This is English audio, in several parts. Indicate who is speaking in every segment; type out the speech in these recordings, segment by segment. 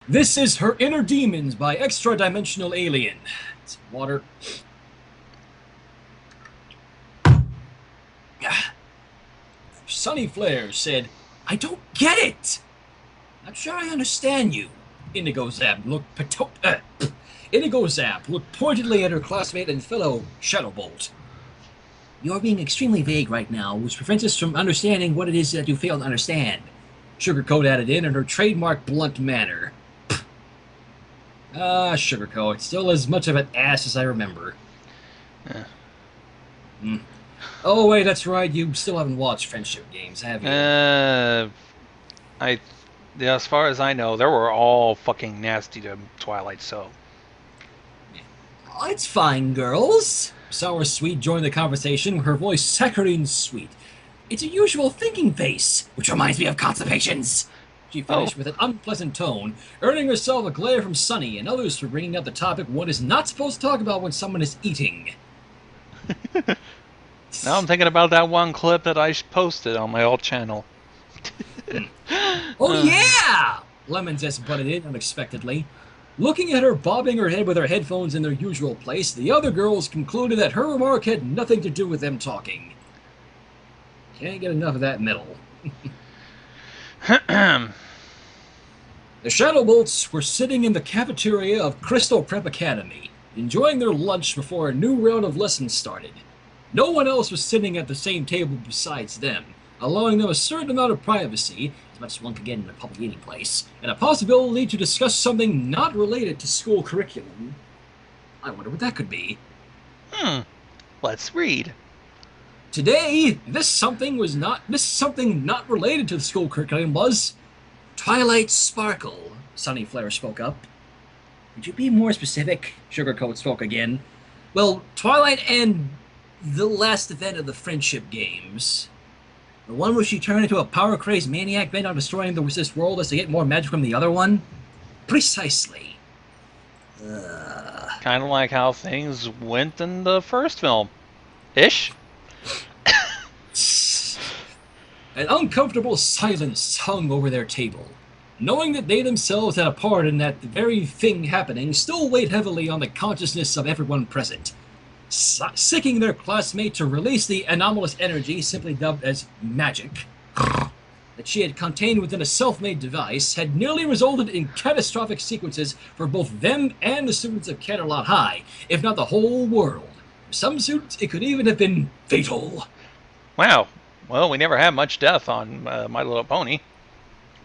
Speaker 1: This is Her Inner Demons by Extra Dimensional Alien. It's water. Sunny Flare said, I don't get it! Not sure I understand you. Indigo Zap looked pointedly at her classmate and fellow Shadowbolt. You're being extremely vague right now, which prevents us from understanding what it is that you fail to understand. Sugarcoat added in her trademark blunt manner. Sugarcoat. Still as much of an ass as I remember. Oh, wait, that's right. You still haven't watched Friendship Games, have you?
Speaker 2: As far as I know, they were all fucking nasty to Twilight, so.
Speaker 1: Oh, it's fine, girls. Sour Sweet joined the conversation, her voice saccharine sweet. It's a usual thinking face, which reminds me of constipations. She finished with an unpleasant tone, earning herself a glare from Sunny and others for bringing up the topic one is not supposed to talk about when someone is eating.
Speaker 2: Now I'm thinking about that one clip that I posted on my old channel.
Speaker 1: Oh yeah! Lemon just butted in unexpectedly. Looking at her bobbing her head with her headphones in their usual place, the other girls concluded that her remark had nothing to do with them talking. Can't get enough of that metal. The Shadowbolts were sitting in the cafeteria of Crystal Prep Academy, enjoying their lunch before a new round of lessons started. No one else was sitting at the same table besides them, allowing them a certain amount of privacy, as much as one could get in a public eating place, and a possibility to discuss something not related to school curriculum. I wonder what that could be.
Speaker 2: Let's read.
Speaker 1: Today, this something not related to the school curriculum was Twilight Sparkle, Sunny Flare spoke up. Would you be more specific? Sugarcoat spoke again. Well, Twilight and the last event of the Friendship Games. The one where she turned into a power-crazed maniac bent on destroying this world as to get more magic from the other one? Precisely.
Speaker 2: Kind of like how things went in the first film. Ish?
Speaker 1: An uncomfortable silence hung over their table. Knowing that they themselves had a part in that very thing happening still weighed heavily on the consciousness of everyone present. Seeking their classmate to release the anomalous energy, simply dubbed as magic, that she had contained within a self-made device, had nearly resulted in catastrophic sequences for both them and the students of Canterlot High, if not the whole world. For some students, it could even have been fatal.
Speaker 2: Wow. Well, we never had much death on My Little Pony.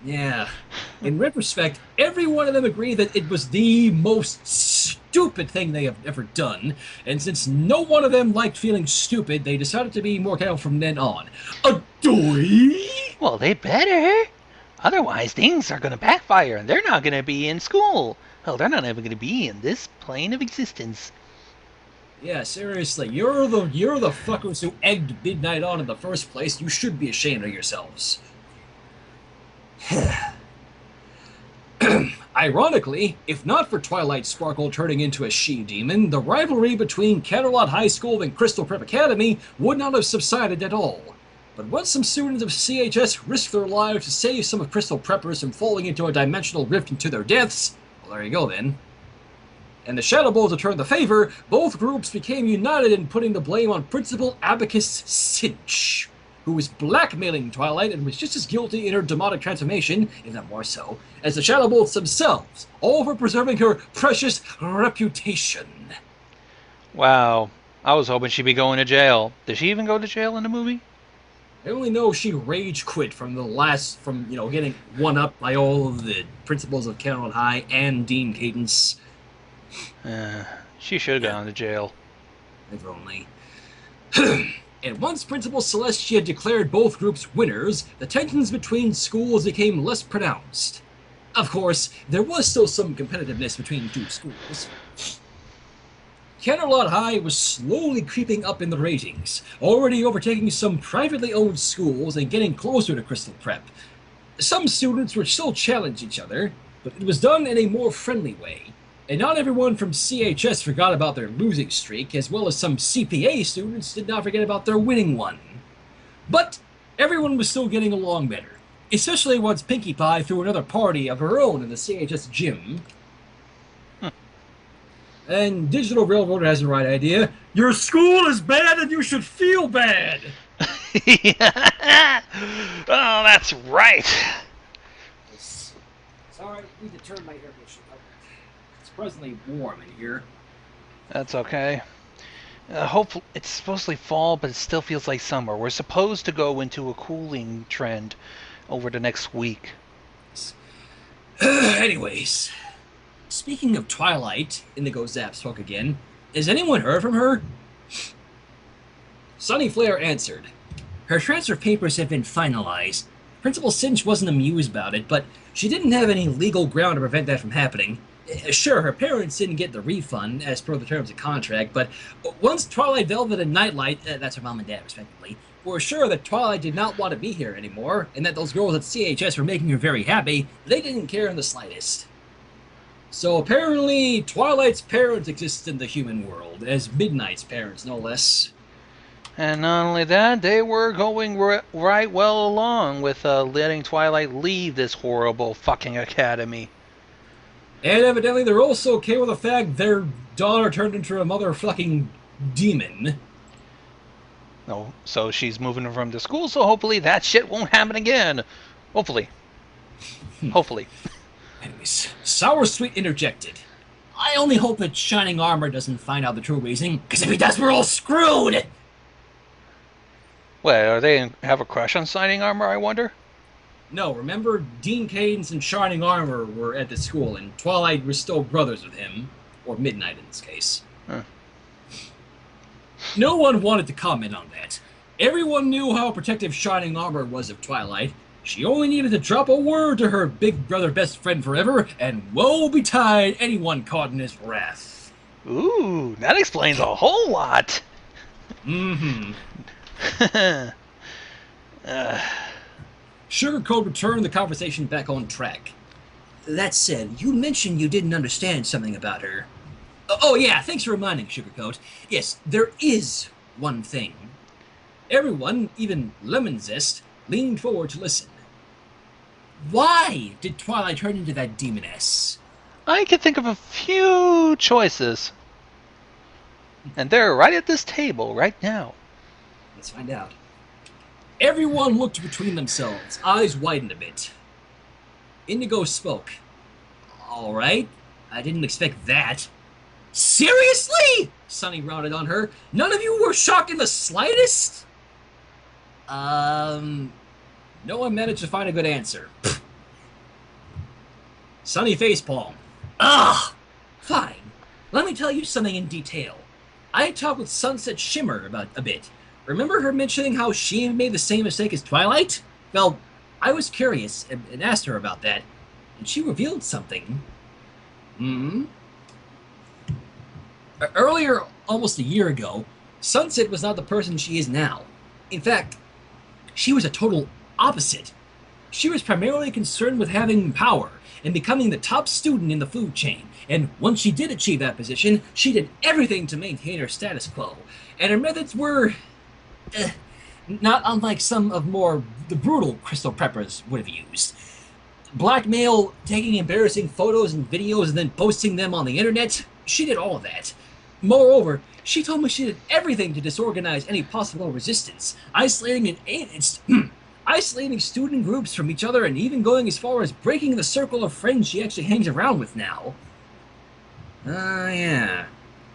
Speaker 1: Yeah. In retrospect, every one of them agreed that it was the most stupid thing they have ever done, and since no one of them liked feeling stupid, they decided to be more careful from then on. Adoy!
Speaker 2: Well, they better. Otherwise, things are going to backfire, and they're not going to be in school. Hell, they're not even going to be in this plane of existence.
Speaker 1: Yeah, seriously, you're the fuckers who egged Midnight on in the first place. You should be ashamed of yourselves. Ironically, if not for Twilight Sparkle turning into a she-demon, the rivalry between Canterlot High School and Crystal Prep Academy would not have subsided at all. But once some students of CHS risked their lives to save some of Crystal Preppers from falling into a dimensional rift into their deaths, well, there you go then. And the Shadowbolts returned the favor, both groups became united in putting the blame on Principal Abacus Cinch, who was blackmailing Twilight and was just as guilty in her demonic transformation, if not more so, as the Shadowbolts themselves, all for preserving her precious reputation.
Speaker 2: Wow. I was hoping she'd be going to jail. Did she even go to jail in the movie?
Speaker 1: I only know she rage quit from getting one-up by all of the principals of Canterlot High and Dean Cadence.
Speaker 2: She should have gone to jail.
Speaker 1: If only. And once Principal Celestia declared both groups winners, the tensions between schools became less pronounced. Of course, there was still some competitiveness between two schools. Canterlot High was slowly creeping up in the ratings, already overtaking some privately owned schools and getting closer to Crystal Prep. Some students would still challenge each other, but it was done in a more friendly way. And not everyone from CHS forgot about their losing streak, as well as some CPA students did not forget about their winning one. But everyone was still getting along better. Especially once Pinkie Pie threw another party of her own in the CHS gym. And Digital Railroader has the right idea. Your school is bad and you should feel bad!
Speaker 2: Oh, that's right.
Speaker 1: Sorry, I need to turn my air conditioner up. It's presently warm in here.
Speaker 2: That's okay. Hopefully, it's supposedly fall, but it still feels like summer. We're supposed to go into a cooling trend over the next week.
Speaker 1: Anyways, speaking of Twilight, Indigo Zap spoke again. Has anyone heard from her? Sunny Flare answered. Her transfer papers have been finalized. Principal Cinch wasn't amused about it, but she didn't have any legal ground to prevent that from happening. Sure, her parents didn't get the refund as per the terms of contract, but once Twilight Velvet and Nightlight, that's her mom and dad respectively, were sure that Twilight did not want to be here anymore, and that those girls at CHS were making her very happy, they didn't care in the slightest. So apparently, Twilight's parents exist in the human world, as Midnight's parents, no less.
Speaker 2: And not only that, they were going right well along with letting Twilight leave this horrible fucking academy.
Speaker 1: And evidently they're also okay with the fact their daughter turned into a motherfucking demon.
Speaker 2: No, so she's moving from the school, so hopefully that shit won't happen again. Hopefully. Hopefully.
Speaker 1: Anyways, Sour Sweet interjected. I only hope that Shining Armor doesn't find out the true reason, because if he does, we're all screwed!
Speaker 2: Wait, are they have a crush on Shining Armor, I wonder?
Speaker 1: No, remember, Dean Cadence and Shining Armor were at the school, and Twilight was still brothers with him. Or Midnight in this case.
Speaker 2: Huh.
Speaker 1: No one wanted to comment on that. Everyone knew how protective Shining Armor was of Twilight. She only needed to drop a word to her big brother best friend forever, and woe betide anyone caught in his wrath.
Speaker 2: Ooh, that explains a whole lot.
Speaker 1: Mm-hmm. Sugarcoat returned the conversation back on track. That said, you mentioned you didn't understand something about her. Oh yeah, thanks for reminding, Sugarcoat. Yes, there is one thing. Everyone, even Lemon Zest, leaned forward to listen. Why did Twilight turn into that demoness?
Speaker 2: I can think of a few choices. And they're right at this table right now.
Speaker 1: Let's find out. Everyone looked between themselves, eyes widened a bit. Indigo spoke. All right, I didn't expect that. Seriously? Sunny rounded on her. None of you were shocked in the slightest? No one managed to find a good answer. Sunny facepalm. Ugh! Fine. Let me tell you something in detail. I talked with Sunset Shimmer about a bit. Remember her mentioning how she made the same mistake as Twilight? Well, I was curious and asked her about that, and she revealed something. Earlier, almost a year ago, Sunset was not the person she is now. In fact, she was a total opposite. She was primarily concerned with having power and becoming the top student in the food chain, and once she did achieve that position, she did everything to maintain her status quo, and her methods were not unlike some of the brutal Crystal Preppers would have used. Blackmail, taking embarrassing photos and videos and then posting them on the internet, she did all of that. Moreover, she told me she did everything to disorganize any possible resistance, isolating student groups from each other and even going as far as breaking the circle of friends she actually hangs around with now. Yeah.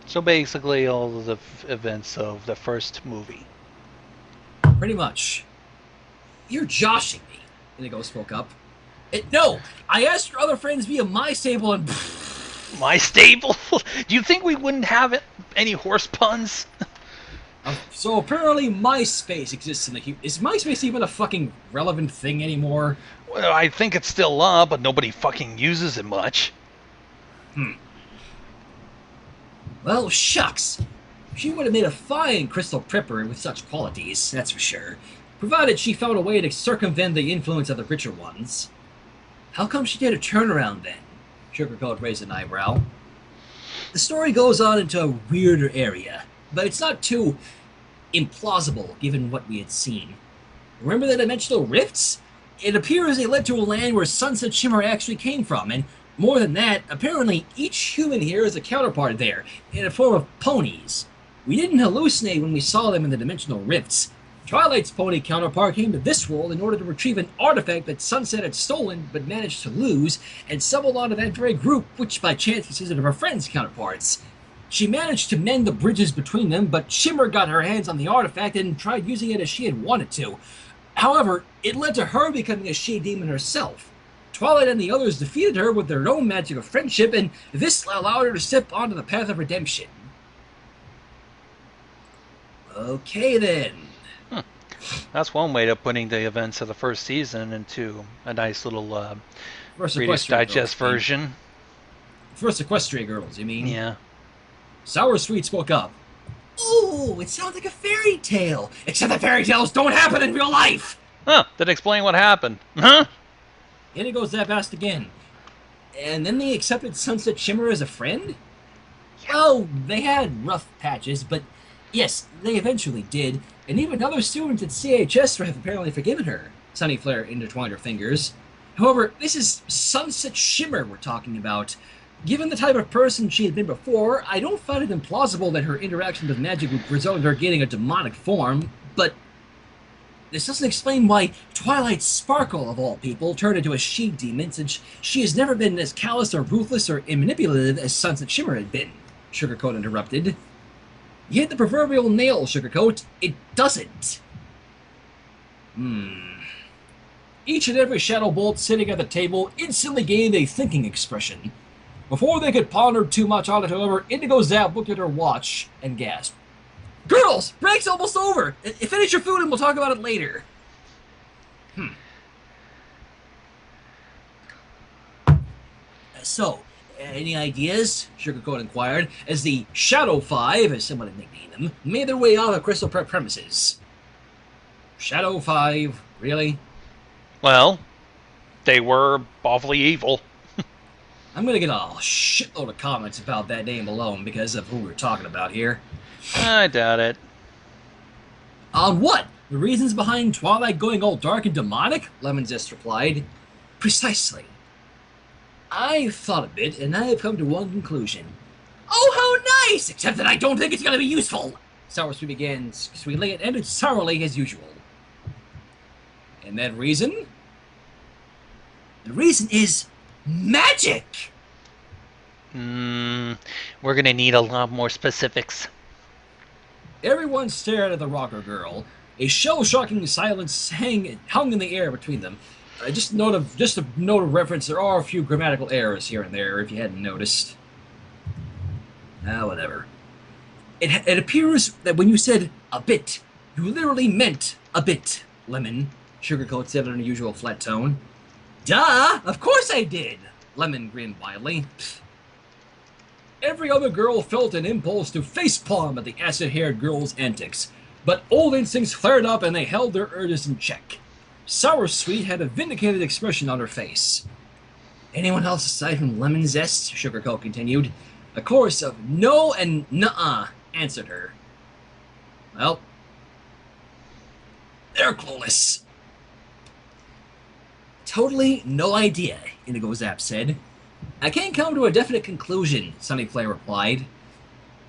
Speaker 2: So basically all of the events of the first movie.
Speaker 1: Pretty much. You're joshing me, Indigo spoke up. No, I asked your other friends via my stable and...
Speaker 2: My stable? Do you think we wouldn't have any horse puns?
Speaker 1: So apparently MySpace exists in the... Is MySpace even a fucking relevant thing anymore?
Speaker 2: Well, I think it's still up, but nobody fucking uses it much.
Speaker 1: Well, shucks. She would have made a fine Crystal Prepper with such qualities, that's for sure. Provided she found a way to circumvent the influence of the richer ones. How come she did a turnaround then? Sugarcoat raised an eyebrow. The story goes on into a weirder area, but it's not too implausible given what we had seen. Remember the dimensional rifts? It appears they led to a land where Sunset Shimmer actually came from, and more than that, apparently each human here is a counterpart there, in the form of ponies. We didn't hallucinate when we saw them in the dimensional rifts. Twilight's pony counterpart came to this world in order to retrieve an artifact that Sunset had stolen but managed to lose, and stumbled onto that very group, which by chance consisted of her friend's counterparts. She managed to mend the bridges between them, but Shimmer got her hands on the artifact and tried using it as she had wanted to. However, it led to her becoming a she-demon herself. Twilight and the others defeated her with their own magic of friendship, and this allowed her to step onto the path of redemption. Okay then.
Speaker 2: That's one way of putting the events of the first season into a nice little Reader's Digest version.
Speaker 1: First Equestria Girls, you mean?
Speaker 2: Yeah.
Speaker 1: Sour Sweet spoke up. Ooh, it sounds like a fairy tale. Except that fairy tales don't happen in real life!
Speaker 2: Huh, that explain what happened. Huh?
Speaker 1: Indigo Zap asked again. And then they accepted Sunset Shimmer as a friend? Oh, they had rough patches, but yes, they eventually did. And even other students at CHS have apparently forgiven her. Sunny Flare intertwined her fingers. However, this is Sunset Shimmer we're talking about. Given the type of person she had been before, I don't find it implausible that her interaction with magic would result in her gaining a demonic form, but this doesn't explain why Twilight Sparkle, of all people, turned into a she-demon, since she has never been as callous or ruthless or manipulative as Sunset Shimmer had been, Sugarcoat interrupted. You hit the proverbial nail, Sugarcoat. It doesn't. Each and every Shadow Bolt sitting at the table instantly gained a thinking expression. Before they could ponder too much on it, however, Indigo Zap looked at her watch and gasped. Girls, break's almost over. Finish your food and we'll talk about it later. So, any ideas? Sugarcoat inquired, as the Shadow Five, as someone had nicknamed them, made their way out of Crystal Prep premises. Shadow Five, really?
Speaker 2: Well, they were awfully evil.
Speaker 1: I'm gonna get a shitload of comments about that name alone because of who we're talking about here.
Speaker 2: I doubt it.
Speaker 1: On what? The reasons behind Twilight going all dark and demonic? Lemon Zest replied. Precisely. I've thought a bit, and I have come to one conclusion. Oh, how nice! Except that I don't think it's gonna be useful! Sour Sweet began sweetly and ended sourly as usual. And that reason? The reason is magic!
Speaker 2: We're gonna need a lot more specifics.
Speaker 1: Everyone stared at the rocker girl. A shell-shocking silence hung in the air between them. Just a note of reference, there are a few grammatical errors here and there, if you hadn't noticed. Whatever. It appears that when you said a bit, you literally meant a bit, Lemon, Sugarcoat said in an unusual flat tone. Duh! Of course I did! Lemon grinned wildly. Pfft. Every other girl felt an impulse to facepalm at the acid-haired girl's antics, but old instincts flared up and they held their urges in check. Sour Sweet had a vindicated expression on her face. Anyone else aside from Lemon Zest? Sugarcoat continued. A chorus of no and nuh-uh answered her. Well, they're clueless. Totally no idea, Indigo Zap said. I can't come to a definite conclusion, Sunny Flare replied.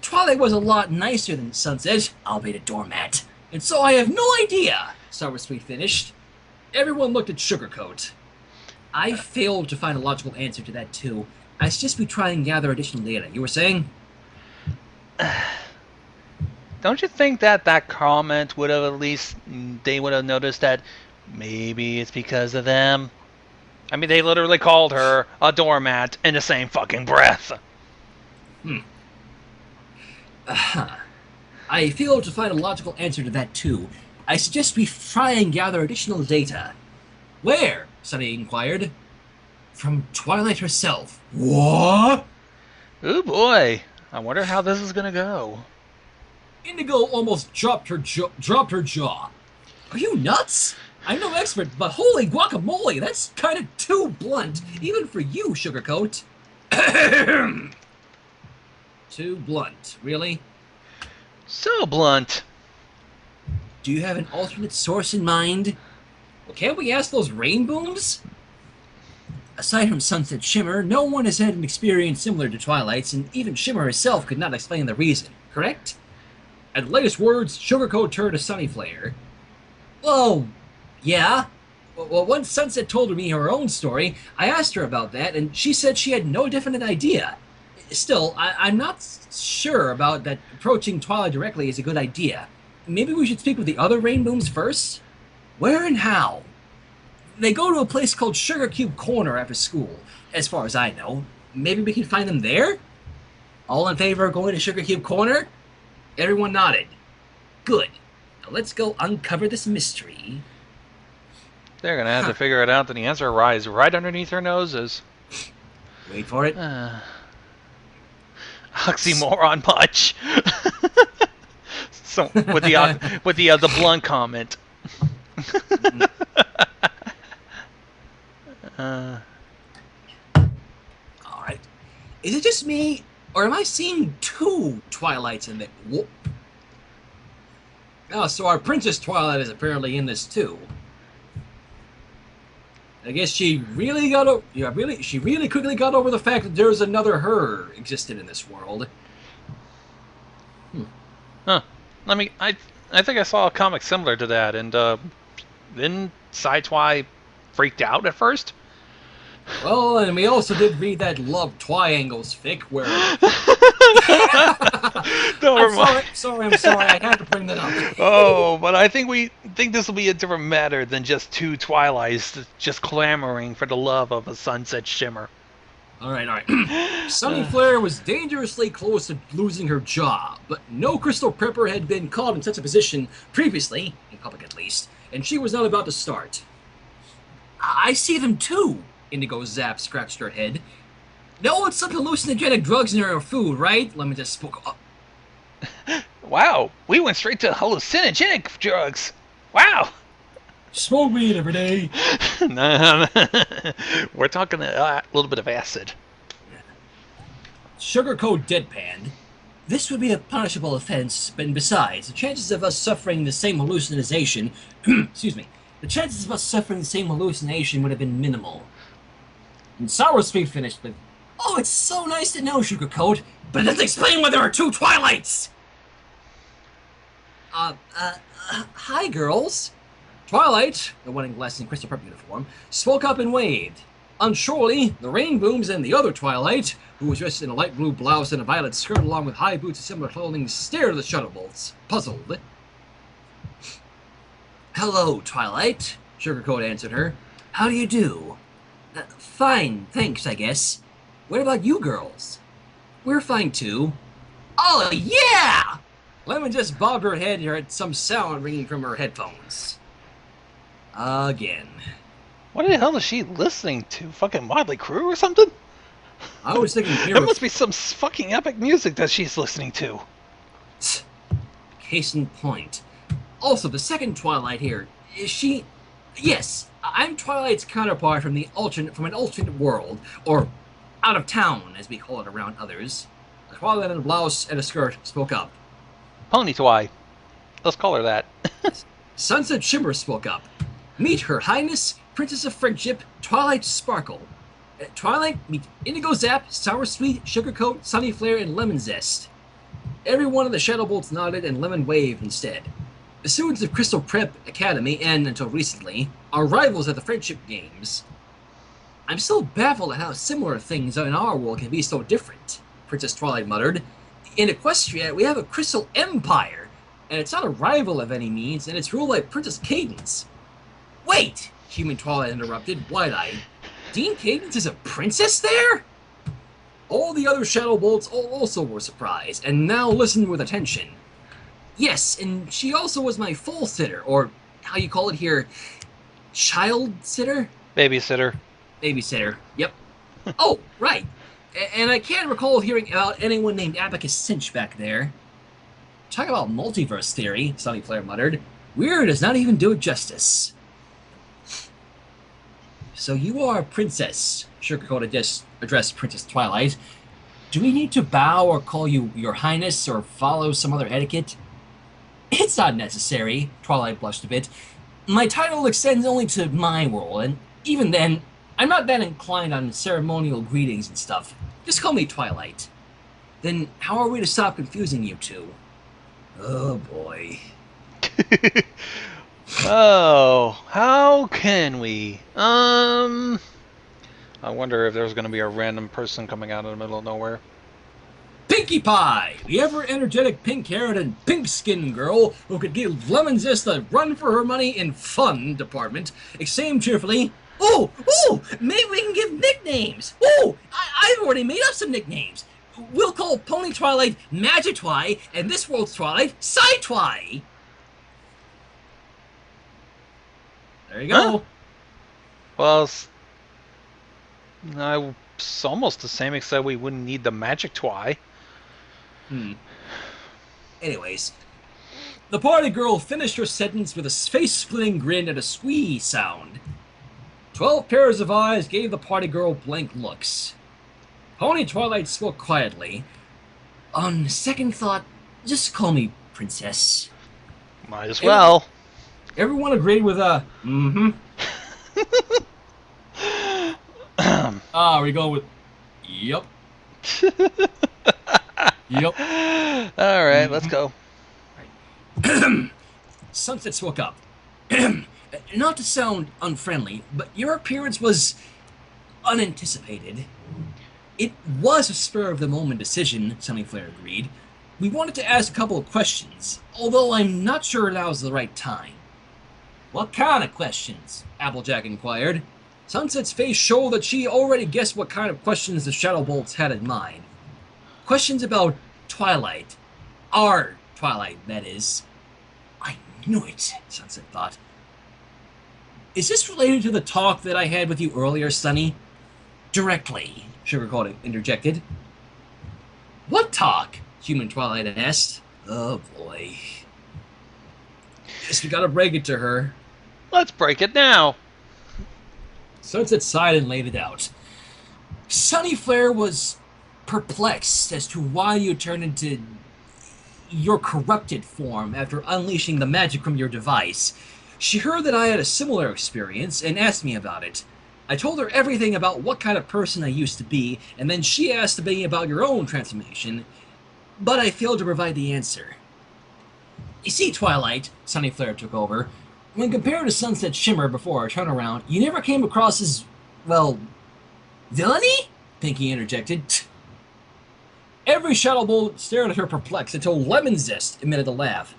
Speaker 1: Twilight was a lot nicer than Sunset, albeit a doormat, and so I have no idea, Sour Sweet finished. Everyone looked at Sugarcoat. I failed to find a logical answer to that too. I suggest we try and gather additional data. You were saying?
Speaker 2: Don't you think that comment would have they would have noticed that maybe it's because of them? I mean, they literally called her a doormat in the same fucking breath.
Speaker 1: I failed to find a logical answer to that too. I suggest we try and gather additional data. Where? Sunny inquired. From Twilight herself. What?
Speaker 2: Oh boy. I wonder how this is gonna go.
Speaker 1: Indigo almost dropped her jaw. Are you nuts? I'm no expert, but holy guacamole, that's kind of too blunt, even for you, Sugarcoat. Too blunt, really?
Speaker 2: So blunt.
Speaker 1: Do you have an alternate source in mind? Well, can't we ask those rainbooms? Aside from Sunset Shimmer, no one has had an experience similar to Twilight's, and even Shimmer herself could not explain the reason, correct? At the latest words, Sugarcoat turned to Sunnyflare. Well, yeah. Well, once Sunset told me her own story, I asked her about that, and she said she had no definite idea. Still, I'm not sure about that approaching Twilight directly is a good idea. Maybe we should speak with the other Rainbooms first? Where and how? They go to a place called Sugar Cube Corner after school, as far as I know. Maybe we can find them there? All in favor of going to Sugar Cube Corner? Everyone nodded. Good. Now let's go uncover this mystery.
Speaker 2: They're gonna have to figure it out, then the answer lies right underneath their noses.
Speaker 1: Wait for it.
Speaker 2: Oxymoron much. So with the blunt comment.
Speaker 1: Alright. Is it just me, or am I seeing two Twilights in there? Whoop. Oh, so our Princess Twilight is apparently in this too. I guess she really she really quickly got over the fact that there's another her existed in this world.
Speaker 2: Huh. I think I saw a comic similar to that, and then SciTwi freaked out at first.
Speaker 1: Well, and we also did read that Love Triangles fic where... I'm sorry, I had to bring that up.
Speaker 2: Oh, but I think this will be a different matter than just two Twilights just clamoring for the love of a Sunset Shimmer.
Speaker 1: Alright. Sunnyflare was dangerously close to losing her job, but no Crystal Prepper had been caught in such a position previously, in public at least, and she was not about to start. I see them too, Indigo Zap scratched her head. No, it's some hallucinogenic drugs in her food, right? Let me just spoke up.
Speaker 2: Wow, we went straight to hallucinogenic drugs. Wow.
Speaker 1: Smoke weed every day.
Speaker 2: No, we're talking a little bit of acid.
Speaker 1: Sugarcoat deadpanned. This would be a punishable offense, and besides, the chances of us suffering the same hallucination, excuse me, the chances of us suffering the same hallucination would have been minimal. And Sour Sweet finished with, "Oh, it's so nice to know, Sugarcoat, but it doesn't explain why there are two Twilights!" Hi, girls. Twilight, the one in glass and crystal prep uniform, spoke up and waved. Unsurely, the Rainbooms and the other Twilight, who was dressed in a light blue blouse and a violet skirt along with high boots and similar clothing, stared at the Shuttlebolt, puzzled. Hello, Twilight, Sugarcoat answered her. How do you do? Fine, thanks, I guess. What about you girls? We're fine, too. Oh, yeah! Lemon just bobbed her head and heard some sound ringing from her headphones. Again.
Speaker 2: What the hell is she listening to? Fucking Motley Crue or something?
Speaker 1: I was thinking
Speaker 2: there must be some fucking epic music that she's listening to.
Speaker 1: Case in point. Also, the second Twilight here, is she... Yes, I'm Twilight's counterpart from an alternate world, or out of town, as we call it around others. A Twilight in a blouse and a skirt spoke up.
Speaker 2: Pony Twi. Let's call her that.
Speaker 1: Sunset Shimmer spoke up. Meet Her Highness, Princess of Friendship, Twilight Sparkle. Twilight, meet Indigo Zap, Sour Sweet, Sugarcoat, Sunnyflare, and Lemon Zest. Every one of the Shadowbolts nodded and Lemon waved instead. The students of Crystal Prep Academy, and until recently, are rivals at the Friendship Games. I'm still baffled at how similar things in our world can be so different, Princess Twilight muttered. In Equestria, we have a Crystal Empire, and it's not a rival of any means, and it's ruled by Princess Cadence. Wait! Human Twilight interrupted, wide-eyed. Dean Cadence is a princess there? All the other Shadowbolts also were surprised, and now listened with attention. Yes, and she also was my full sitter, or how you call it here, child sitter?
Speaker 2: Babysitter.
Speaker 1: Babysitter, yep. Oh, right. And I can't recall hearing about anyone named Abacus Cinch back there. Talk about multiverse theory, Sunnyflare muttered. Weird does not even do it justice. So you are a princess, Sugarcoat addressed Princess Twilight. Do we need to bow or call you Your Highness or follow some other etiquette? It's not necessary, Twilight blushed a bit. My title extends only to my world, and even then, I'm not that inclined on ceremonial greetings and stuff. Just call me Twilight. Then how are we to stop confusing you two? Oh boy.
Speaker 2: Oh, how can we? I wonder if there's going to be a random person coming out of the middle of nowhere.
Speaker 1: Pinkie Pie, the ever-energetic pink-haired and pink-skinned girl who could give Lemon Zest a run for her money in fun department, exclaimed cheerfully, "Oh, maybe we can give nicknames. I've already made up some nicknames. We'll call Pony Twilight Magitwi, and this world's Twilight SciTwi." There you go.
Speaker 2: Huh? Well, it's almost the same, except we wouldn't need the magic twi.
Speaker 1: Anyways, the party girl finished her sentence with a face-splitting grin and a squee sound. 12 pairs of eyes gave the party girl blank looks. Pony Twilight spoke quietly. "On second thought, just call me Princess."
Speaker 2: Might as well.
Speaker 1: Everyone agreed with a mm-hmm. We go with yep. Yep.
Speaker 2: All right, let's go.
Speaker 1: Sunset spoke up. Not to sound unfriendly, but your appearance was unanticipated. It was a spur-of-the-moment decision, Sunnyflare agreed. We wanted to ask a couple of questions, although I'm not sure now's the right time. What kind of questions? Applejack inquired. Sunset's face showed that she already guessed what kind of questions the Shadow Bolts had in mind. Questions about Twilight. Our Twilight, that is. I knew it, Sunset thought. Is this related to the talk that I had with you earlier, Sunny? Directly, Sugarcoat interjected. What talk? Human Twilight asked. Oh boy. Guess we gotta break it to her.
Speaker 2: Let's break it now.
Speaker 1: Sunset sighed and laid it out. Sunnyflare was perplexed as to why you turned into your corrupted form after unleashing the magic from your device. She heard that I had a similar experience and asked me about it. I told her everything about what kind of person I used to be, and then she asked me about your own transformation, but I failed to provide the answer. You see, Twilight, Sunnyflare took over, when compared to Sunset Shimmer before our turnaround, you never came across as, well, villainy? Pinkie interjected. Every Shadow Bolt stared at her perplexed until Lemon Zest emitted a laugh.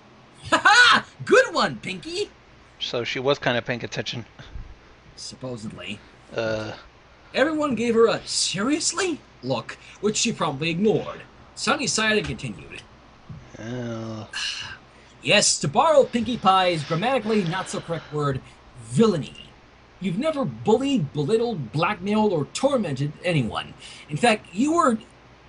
Speaker 1: Ha ha! Good one, Pinkie!
Speaker 2: So she was kind of paying attention.
Speaker 1: Supposedly.
Speaker 2: Everyone
Speaker 1: gave her a seriously look, which she promptly ignored. Sunny sighed and continued. Yes, to borrow Pinkie Pie's grammatically not-so-correct word, villainy. You've never bullied, belittled, blackmailed, or tormented anyone. In fact, you were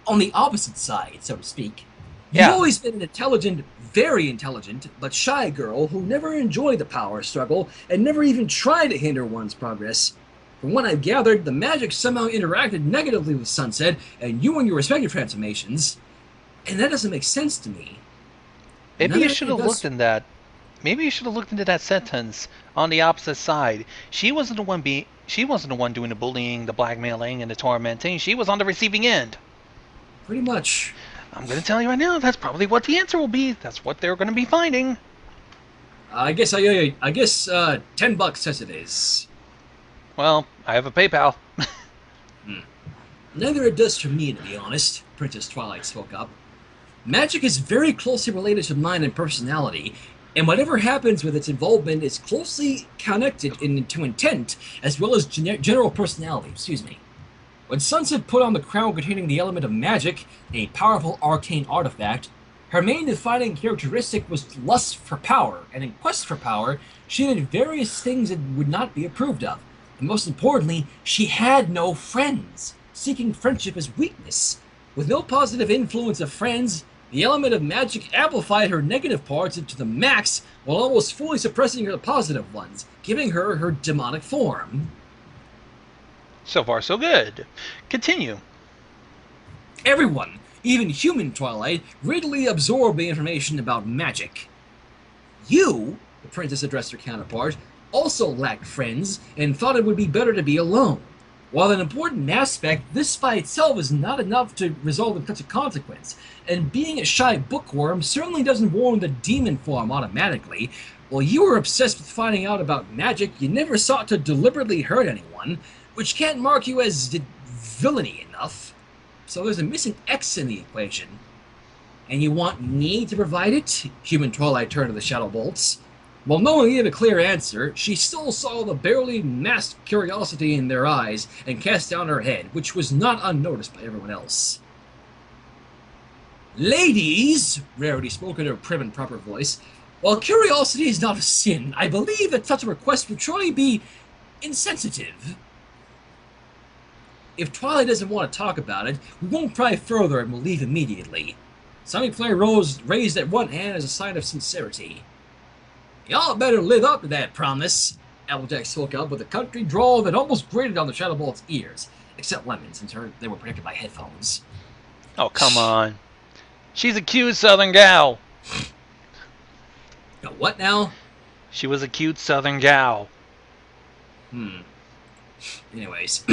Speaker 1: on the opposite side, so to speak. You've always been an intelligent, very intelligent, but shy girl who never enjoyed the power struggle and never even tried to hinder one's progress. From what I've gathered, the magic somehow interacted negatively with Sunset and you and your respective transformations, and that doesn't make sense to me.
Speaker 2: Maybe you should have looked in that. Maybe you should have looked into that sentence on the opposite side. She wasn't the one doing the bullying, the blackmailing, and the tormenting. She was on the receiving end.
Speaker 1: Pretty much.
Speaker 2: I'm going to tell you right now, that's probably what the answer will be. That's what they're going to be finding.
Speaker 1: I guess $10 says it is.
Speaker 2: Well, I have a PayPal.
Speaker 1: Neither it does for me, to be honest, Princess Twilight spoke up. Magic is very closely related to mind and personality, and whatever happens with its involvement is closely connected to intent, as well as general personality, When Sunset put on the crown containing the element of magic, a powerful arcane artifact, her main defining characteristic was lust for power, and in quest for power, she did various things that would not be approved of. And most importantly, she had no friends, seeking friendship as weakness. With no positive influence of friends, the element of magic amplified her negative parts to the max, while almost fully suppressing her positive ones, giving her her demonic form.
Speaker 2: So far, so good. Continue.
Speaker 1: Everyone, even human Twilight, readily absorbed the information about magic. You the princess addressed her counterpart, also lacked friends and thought it would be better to be alone. While an important aspect, this by itself is not enough to result in such a consequence, and being a shy bookworm certainly doesn't warrant the demon form automatically. While you were obsessed with finding out about magic, you never sought to deliberately hurt anyone, which can't mark you as villainy enough. So there's a missing X in the equation. And you want me to provide it? Human Twilight turned to the Shadow Bolts. While no one gave a clear answer, she still saw the barely masked curiosity in their eyes and cast down her head, which was not unnoticed by everyone else. Ladies, Rarity spoke in her prim and proper voice, while curiosity is not a sin, I believe that such a request would surely be insensitive. If Twilight doesn't want to talk about it, we won't pry further and we'll leave immediately. SciTwi raised at one hand as a sign of sincerity. Y'all better live up to that promise. Applejack spoke up with a country drawl that almost grated on the Shadow Bolt's ears, except Lemon, since they were protected by headphones.
Speaker 2: Oh, come on. She's a cute southern gal.
Speaker 1: What now?
Speaker 2: She was a cute southern gal.
Speaker 1: Anyways.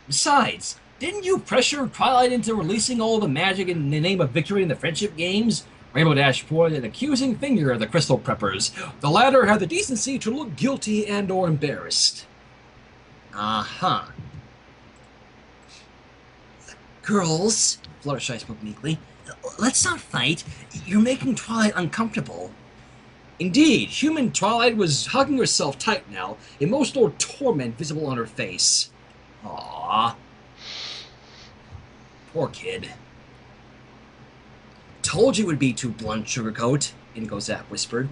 Speaker 1: Besides, didn't you pressure Twilight into releasing all the magic in the name of victory in the friendship games? Rainbow Dash pointed an accusing finger at the Crystal Preppers. The latter had the decency to look guilty and or embarrassed. Uh-huh. Girls, Fluttershy spoke meekly, let's not fight. You're making Twilight uncomfortable. Indeed, human Twilight was hugging herself tight now, emotional torment visible on her face. Aww. Poor kid. Told you it would be too blunt, Sugarcoat, Indigo Zap whispered.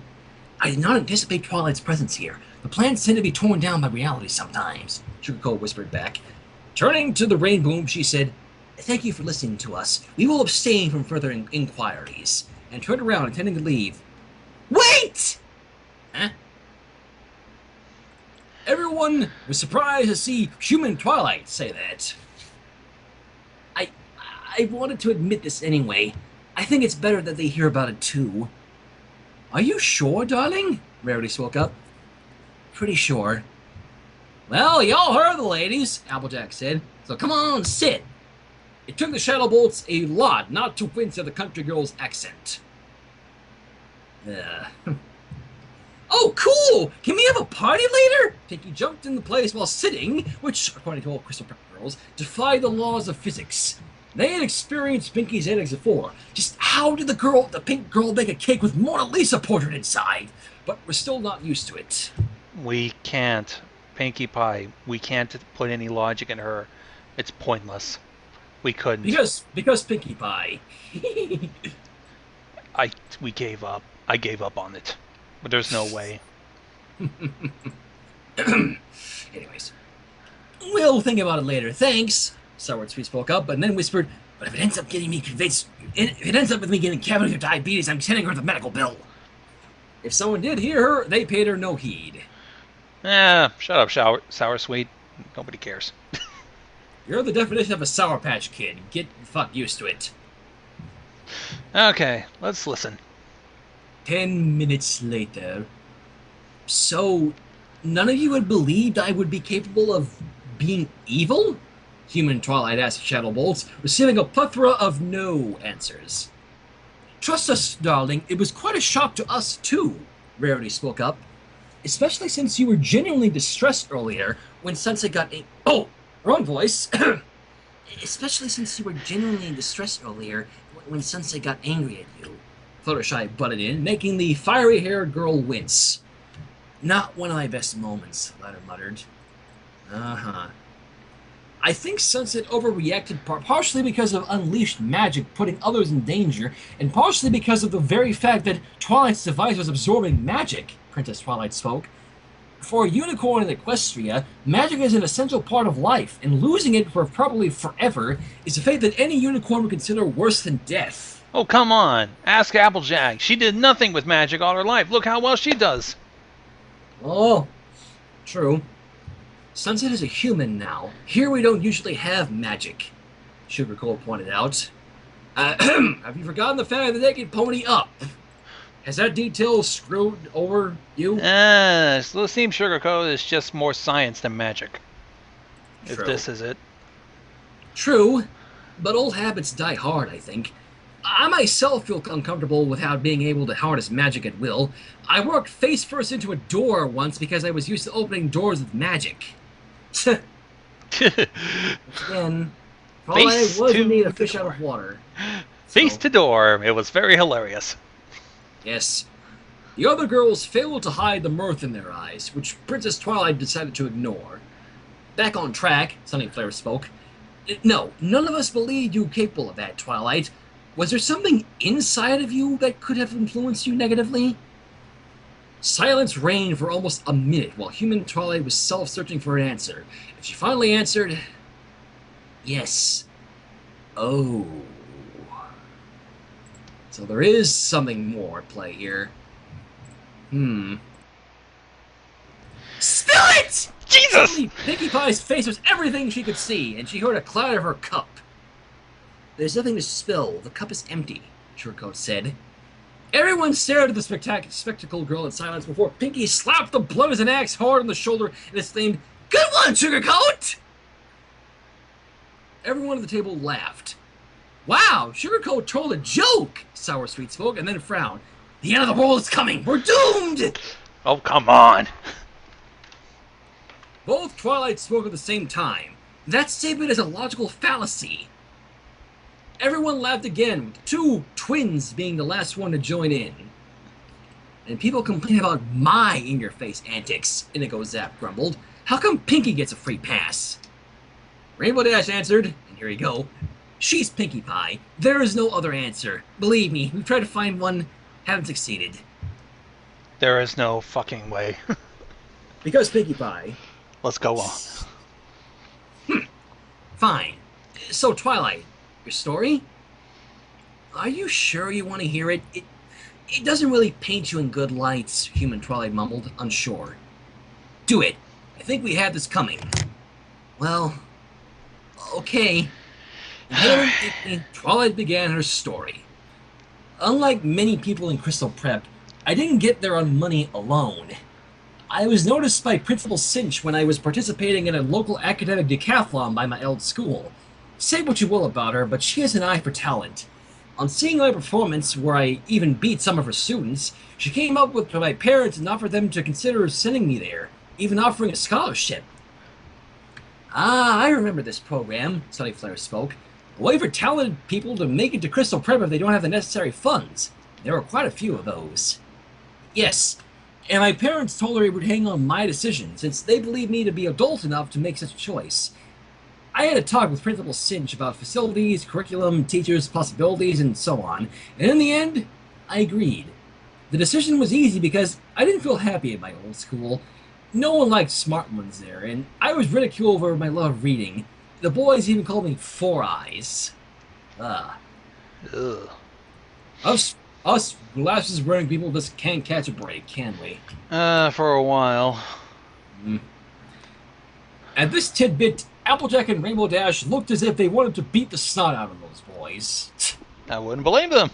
Speaker 1: I did not anticipate Twilight's presence here. The plans tend to be torn down by reality sometimes, Sugarcoat whispered back. Turning to the Rainboom, she said, Thank you for listening to us. We will abstain from further inquiries, and turned around, intending to leave. Wait! Huh? Everyone was surprised to see human Twilight say that. I wanted to admit this anyway. I think it's better that they hear about it too. Are you sure, darling? Rarity spoke up. Pretty sure. Well, y'all heard the ladies, Applejack said. So come on, sit. It took the Shadow Bolts a lot not to wince at the country girl's accent. Oh, cool! Can we have a party later? Pinky jumped into place while sitting, which, according to all Crystal Prep girls, defied the laws of physics. They had experienced Pinky's antics before. Just how did the pink girl make a cake with Mona Lisa portrait inside? But we're still not used to it.
Speaker 2: We can't. Pinkie Pie, we can't put any logic in her. It's pointless. We couldn't.
Speaker 1: Because Pinkie Pie.
Speaker 2: We gave up. I gave up on it. But there's no way.
Speaker 1: Anyways. We'll think about it later. Thanks. SciTwi spoke up, but then whispered, but if it ends up with me getting cavity or diabetes, I'm sending her the medical bill. If someone did hear her, they paid her no heed.
Speaker 2: Shut up, Sour Sweet. Nobody cares.
Speaker 1: You're the definition of a Sour Patch Kid. Get the fuck used to it.
Speaker 2: Okay, let's listen.
Speaker 1: 10 minutes later. So, none of you had believed I would be capable of being evil? Human Twilight asked Shadow Bolts, receiving a plethora of no answers. Trust us, darling, it was quite a shock to us, too, Rarity spoke up. Especially since you were genuinely distressed earlier when Sensei got Oh! Wrong voice! Especially since you were genuinely distressed earlier when Sensei got angry at you. Fluttershy butted in, making the fiery-haired girl wince. Not one of my best moments, the latter muttered. Uh-huh. I think Sunset overreacted partially because of unleashed magic putting others in danger, and partially because of the very fact that Twilight's device was absorbing magic, Princess Twilight spoke. For a unicorn in Equestria, magic is an essential part of life, and losing it for probably forever is a fate that any unicorn would consider worse than death.
Speaker 2: Oh, come on. Ask Applejack. She did nothing with magic all her life. Look how well she does.
Speaker 1: Oh, true. Sunset is a human now. Here we don't usually have magic, Sugarcoat pointed out. Have you forgotten the fact that they can pony up? Has that detail screwed over you?
Speaker 2: So it seems sugarcoat is just more science than magic. If
Speaker 1: True.
Speaker 2: this is it.
Speaker 1: True, but old habits die hard, I think. I myself feel uncomfortable without being able to harness magic at will. I walked face first into a door once because I was used to opening doors with magic. Again, all I was indeed a fish out of water.
Speaker 2: Face to door. It was very hilarious.
Speaker 1: Yes. The other girls failed to hide the mirth in their eyes, which Princess Twilight decided to ignore. Back on track, Sunnyflare spoke. No, none of us believed you capable of that, Twilight. Was there something inside of you that could have influenced you negatively? Silence reigned for almost a minute while human Twilight was self-searching for an answer. And she finally answered, yes. Oh. So there is something more at play here. Spill it!
Speaker 2: Jesus!
Speaker 1: Suddenly, Pinkie Pie's face was everything she could see, and she heard a clatter of her cup. There's nothing to spill. The cup is empty, Sugarcoat said. Everyone stared at the spectacle girl in silence before Pinkie slapped the blunt as an axe hard on the shoulder and exclaimed, "Good one, Sugarcoat!" Everyone at the table laughed. Wow, Sugarcoat told a joke, Sour Sweet spoke, and then frowned. The end of the world is coming. We're doomed!
Speaker 2: Oh, come on.
Speaker 1: Both Twilight spoke at the same time. That statement is a logical fallacy. Everyone laughed again, with two twins being the last one to join in. And people complain about my in-your-face antics, Inigo Zap grumbled. How come Pinkie gets a free pass? Rainbow Dash answered, and here you go. She's Pinkie Pie. There is no other answer. Believe me, we've tried to find one, haven't succeeded.
Speaker 2: There is no fucking way.
Speaker 1: Because Pinkie Pie.
Speaker 2: Let's go on.
Speaker 1: Fine. So, Twilight, your story? Are you sure you want to hear it? It doesn't really paint you in good lights, Human Twilight mumbled, unsure. Do it. I think we had this coming. Well, okay. And Twilight began her story. Unlike many people in Crystal Prep, I didn't get there on money alone. I was noticed by Principal Cinch when I was participating in a local academic decathlon by my old school. Say what you will about her, but she has an eye for talent. On seeing my performance, where I even beat some of her students, she came up with my parents and offered them to consider sending me there, even offering a scholarship. Ah, I remember this program, Sunnyflare spoke. A way for talented people to make it to Crystal Prep if they don't have the necessary funds. There were quite a few of those. Yes, and my parents told her it would hang on my decision, since they believed me to be adult enough to make such a choice. I had a talk with Principal Cinch about facilities, curriculum, teachers, possibilities, and so on, and in the end, I agreed. The decision was easy because I didn't feel happy at my old school. No one liked smart ones there, and I was ridiculed over my love of reading. The boys even called me Four Eyes. Ugh. Us glasses-wearing people just can't catch a break, can we?
Speaker 2: For a while.
Speaker 1: At this tidbit, Applejack and Rainbow Dash looked as if they wanted to beat the snot out of those boys.
Speaker 2: I wouldn't believe them.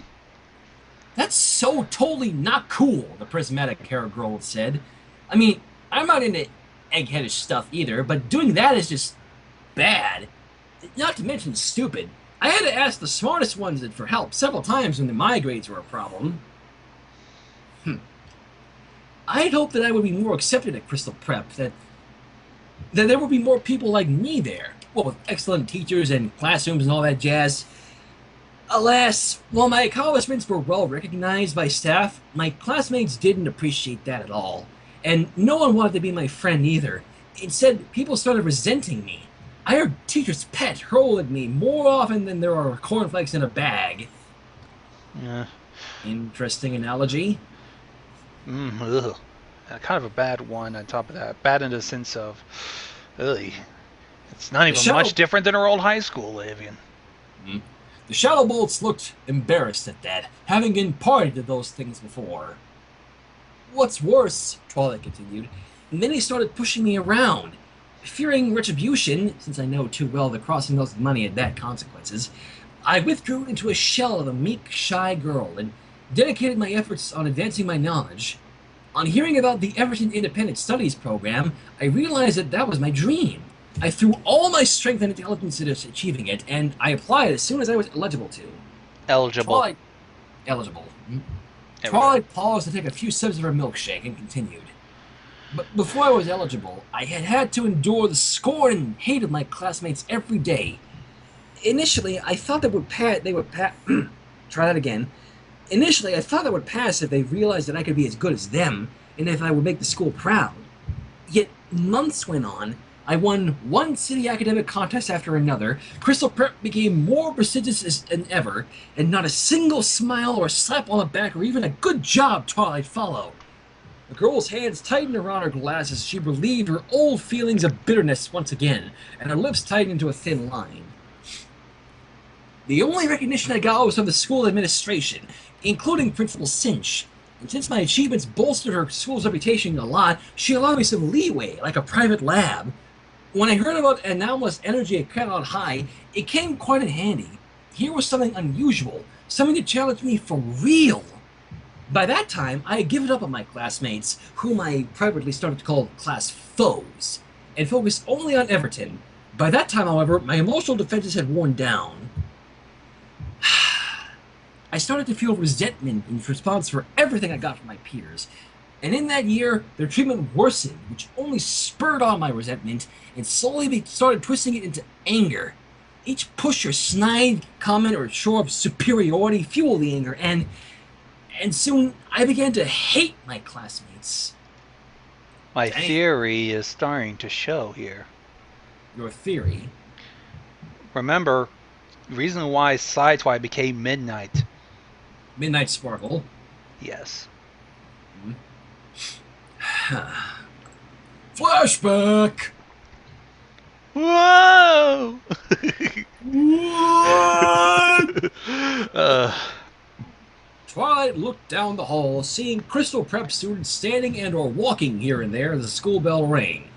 Speaker 1: That's so totally not cool, the prismatic hair girl said. I mean, I'm not into egg-headed stuff either, but doing that is just bad. Not to mention stupid. I had to ask the smartest ones for help several times when my grades were a problem. I had hoped that I would be more accepted at Crystal Prep, that there would be more people like me there, well, with excellent teachers and classrooms and all that jazz. Alas, while my accomplishments were well recognized by staff, my classmates didn't appreciate that at all, and no one wanted to be my friend either. Instead, people started resenting me. I heard teachers' pet hurl at me more often than there are cornflakes in a bag.
Speaker 2: Yeah.
Speaker 1: Interesting analogy.
Speaker 2: Ugh. Kind of a bad one on top of that. Bad in the sense of, ugh. It's not even much different than our old high school living.
Speaker 1: The Shadow Bolts looked embarrassed at that, having been party to those things before. What's worse, Twilight continued, and then he started pushing me around. Fearing retribution, since I know too well the crossing those money had bad consequences, I withdrew into a shell of a meek, shy girl, and dedicated my efforts on advancing my knowledge. On hearing about the Everton Independent Studies program, I realized that that was my dream. I threw all my strength and intelligence into achieving it, and I applied as soon as I was eligible to.
Speaker 2: Eligible.
Speaker 1: Eligible.
Speaker 2: There we go.
Speaker 1: Twilight paused to take a few sips of her milkshake and continued. But before I was eligible, I had to endure the scorn and hate of my classmates every day. Initially, I thought they would pass. Try that again. Initially, I thought I would pass if they realized that I could be as good as them, and if I would make the school proud. Yet months went on. I won one city academic contest after another. Crystal Prep became more prestigious than ever, and not a single smile or slap on the back or even a good job Twilight followed. The girl's hands tightened around her glasses as she relieved her old feelings of bitterness once again, and her lips tightened into a thin line. The only recognition I got was from the school administration, including Principal Cinch. And since my achievements bolstered her school's reputation a lot, she allowed me some leeway, like a private lab. When I heard about anomalous energy at Camelot High, it came quite in handy. Here was something unusual, something that challenged me for real. By that time, I had given up on my classmates, whom I privately started to call class foes, and focused only on Everton. By that time, however, my emotional defenses had worn down. I started to feel resentment in response for everything I got from my peers. And in that year, their treatment worsened, which only spurred on my resentment and slowly started twisting it into anger. Each push or snide comment or show of superiority fueled the anger, and soon I began to hate my classmates.
Speaker 2: My theory is starting to show here.
Speaker 1: Your theory?
Speaker 2: Remember, the reason why SciTwi became Midnight.
Speaker 1: Midnight Sparkle.
Speaker 2: Yes.
Speaker 1: Flashback!
Speaker 2: Whoa!
Speaker 1: What? Twilight looked down the hall, seeing Crystal Prep students standing and or walking here and there as the school bell rang.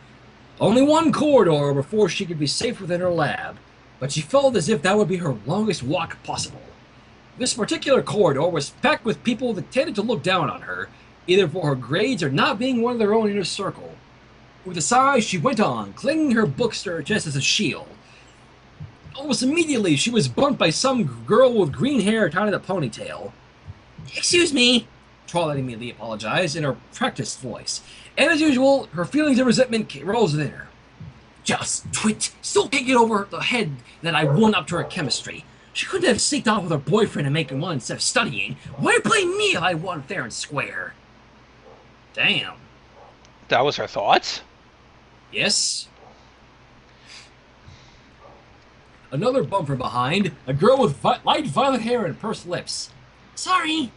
Speaker 1: Only one corridor before she could be safe within her lab, but she felt as if that would be her longest walk possible. This particular corridor was packed with people that tended to look down on her, either for her grades or not being one of their own inner circle. With a sigh, she went on, clinging her books to her chest as a shield. Almost immediately, she was bumped by some girl with green hair tied in a ponytail. "Excuse me," Twilight immediately apologized in her practiced voice, and as usual, her feelings of resentment rose within her. "Just twit! Still can't get over the head that I won up to her chemistry. She couldn't have sneaked off with her boyfriend and making one instead of studying. Why blame me if I won fair and square?" Damn.
Speaker 2: That was her thoughts?
Speaker 1: Yes. Another bump from behind, a girl with light violet hair and pursed lips. "Sorry."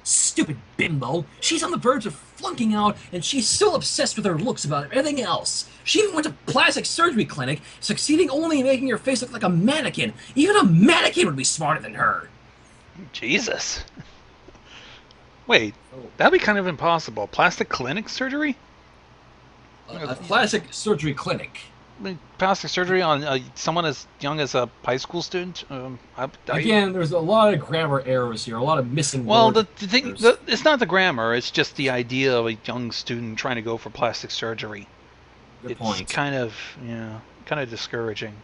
Speaker 1: "Stupid bimbo. She's on the verge of flunking out, and she's still obsessed with her looks about everything else. She even went to plastic surgery clinic, succeeding only in making her face look like a mannequin. Even a mannequin would be smarter than her."
Speaker 2: Jesus. Wait, that'd be kind of impossible. Plastic clinic surgery?
Speaker 1: A plastic surgery clinic.
Speaker 2: I mean, plastic surgery on someone as young as a high school student?
Speaker 1: Again, there's a lot of grammar errors here, a lot of missing
Speaker 2: well,
Speaker 1: words.
Speaker 2: the thing, it's not the grammar, it's just the idea of a young student trying to go for plastic surgery.
Speaker 1: Good
Speaker 2: it's
Speaker 1: point.
Speaker 2: kind of discouraging.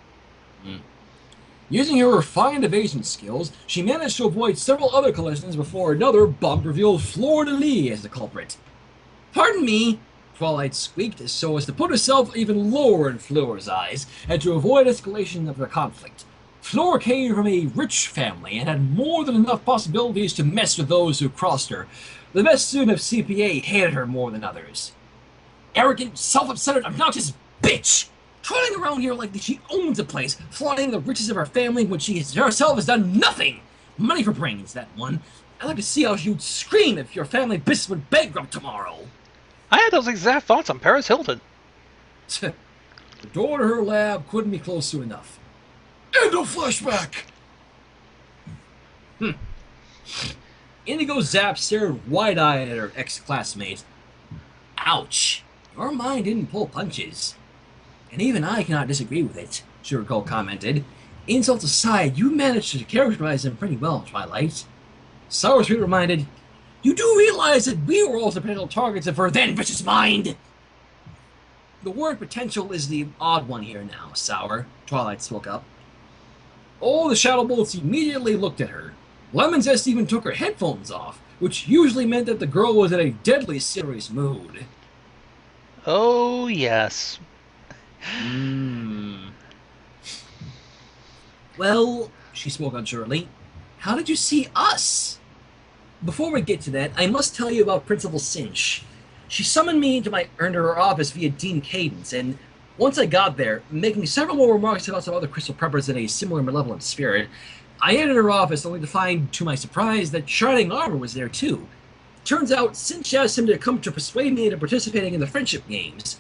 Speaker 1: Using her refined evasion skills, she managed to avoid several other collisions before another bump revealed Fleur-de-Lis as the culprit. "Pardon me," Twilight squeaked so as to put herself even lower in Fleur's eyes and to avoid escalation of the conflict. Fleur came from a rich family and had more than enough possibilities to mess with those who crossed her. The best student of CPA hated her more than others. "Arrogant, self-centered, obnoxious bitch! Trotting around here like she owns the place, flaunting the riches of her family when she herself has done nothing! Money for brains, that one. I'd like to see how you'd scream if your family business went bankrupt tomorrow."
Speaker 2: I had those exact thoughts on Paris Hilton.
Speaker 1: The door to her lab couldn't be close to enough. End of flashback! Indigo Zap stared wide-eyed at her ex-classmate. "Ouch. Your mind didn't pull punches. And even I cannot disagree with it," Sugarcoat commented. "Insults aside, you managed to characterize them pretty well, Twilight." Sour Sweet reminded, "You do realize that we were also potential targets of her then vicious mind?" "The word potential is the odd one here now, Sour," Twilight spoke up. All the Shadow Bullets immediately looked at her. Lemon Zest even took her headphones off, which usually meant that the girl was in a deadly serious mood.
Speaker 2: Oh, yes.
Speaker 1: Well, she spoke unsuredly, how did you see us? Before we get to that, I must tell you about Principal Cinch. She summoned me into her office via Dean Cadence, and once I got there, making several more remarks about some other crystal preppers in a similar malevolent spirit, I entered her office only to find, to my surprise, that Shining Armor was there too. Turns out, Cinch asked him to come to persuade me into participating in the friendship games.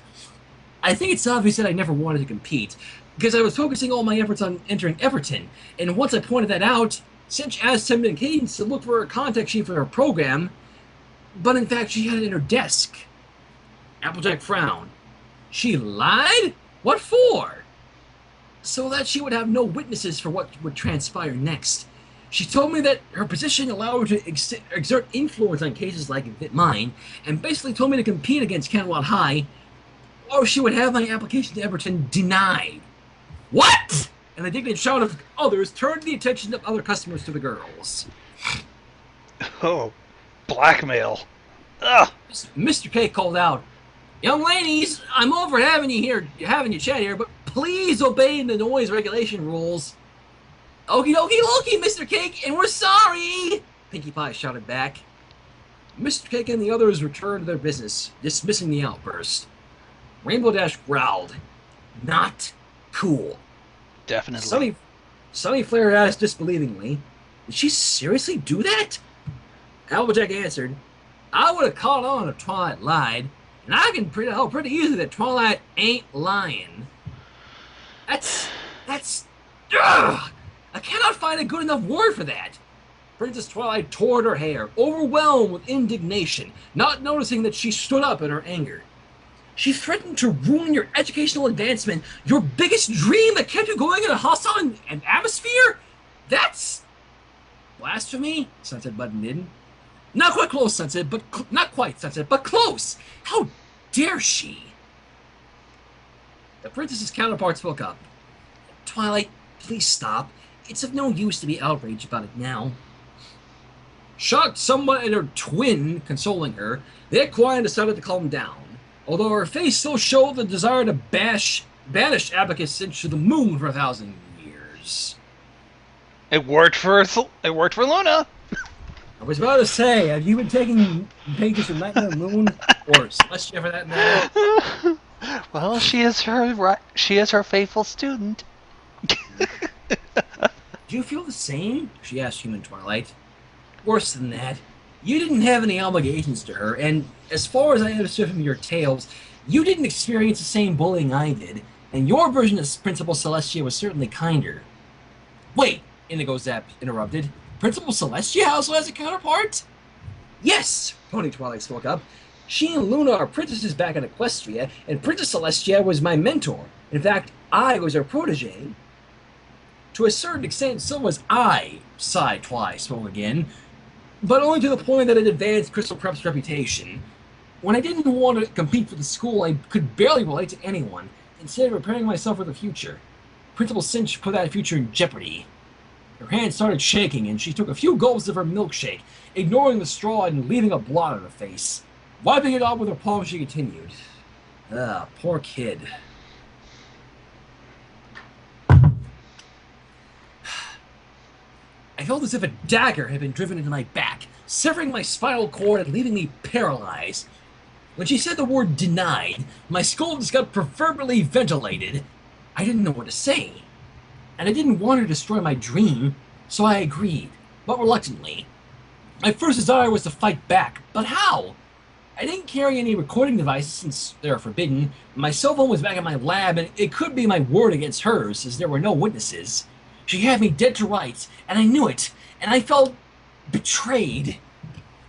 Speaker 1: I think it's obvious that I never wanted to compete, because I was focusing all my efforts on entering Everton, and once I pointed that out, Cinch asked him and Cadence to look for a contact sheet for her program, but in fact she had it in her desk. Applejack frowned. She lied? What for? So that she would have no witnesses for what would transpire next. She told me that her position allowed her to exert influence on cases like mine, and basically told me to compete against Canterlot High, or she would have my application to Everton denied. What? And the indignant shout of others turned the attention of other customers to the girls.
Speaker 2: Oh, blackmail. Ugh.
Speaker 1: Mr. K called out, "Young ladies, I'm over having you chat here, but please obey the noise regulation rules." "Okie dokie dokie, Mr. Cake, and we're sorry," Pinkie Pie shouted back. Mr. Cake and the others returned to their business, dismissing the outburst. Rainbow Dash growled, "Not cool."
Speaker 2: Definitely.
Speaker 1: Sunny Flare asked disbelievingly, "Did she seriously do that?" Applejack answered, "I would have caught on if Twilight lied, and I can tell pretty easily that Twilight ain't lying." That's... Ugh! I cannot find a good enough word for that. Princess Twilight tore at her hair, overwhelmed with indignation, not noticing that she stood up in her anger. "She threatened to ruin your educational advancement, your biggest dream that kept you going in a hostile atmosphere? That's... blasphemy?" Sunset buttoned in. "Not quite close, Sunset, not quite, Sunset, but close! How dare she?" The princess's counterpart spoke up. "Twilight, please stop. It's of no use to be outraged about it now." Shocked somewhat at her twin consoling her, the equine decided to calm down, although her face still showed the desire to banish Abacus Cinch to the moon for 1,000 years.
Speaker 2: It worked for Luna.
Speaker 1: I was about to say, have you been taking pages from Night on the Moon, or Celestia for that matter?
Speaker 2: Well, she is her faithful student.
Speaker 1: "Do you feel the same?" she asked Human Twilight. "Worse than that, you didn't have any obligations to her, and as far as I understood from your tales, you didn't experience the same bullying I did, and your version of Principal Celestia was certainly kinder." "Wait," Indigo Zap interrupted. "Principal Celestia also has a counterpart?" "Yes," Pony Twilight spoke up. "She and Luna are princesses back in Equestria, and Princess Celestia was my mentor. In fact, I was her protege." "To a certain extent, so was I," SciTwi spoke again, "but only to the point that it advanced Crystal Prep's reputation. When I didn't want to compete for the school, I could barely relate to anyone, instead of preparing myself for the future. Principal Cinch put that future in jeopardy." Her hand started shaking, and she took a few gulps of her milkshake, ignoring the straw and leaving a blot on her face. Wiping it off with her palm, she continued, "Poor kid." I felt as if a dagger had been driven into my back, severing my spinal cord and leaving me paralyzed. When she said the word denied, my skull just got proverbially ventilated. I didn't know what to say. And I didn't want her to destroy my dream, so I agreed, but reluctantly. My first desire was to fight back, but how? I didn't carry any recording devices since they are forbidden. My cell phone was back in my lab, and it could be my word against hers, as there were no witnesses. She had me dead to rights, and I knew it, and I felt betrayed.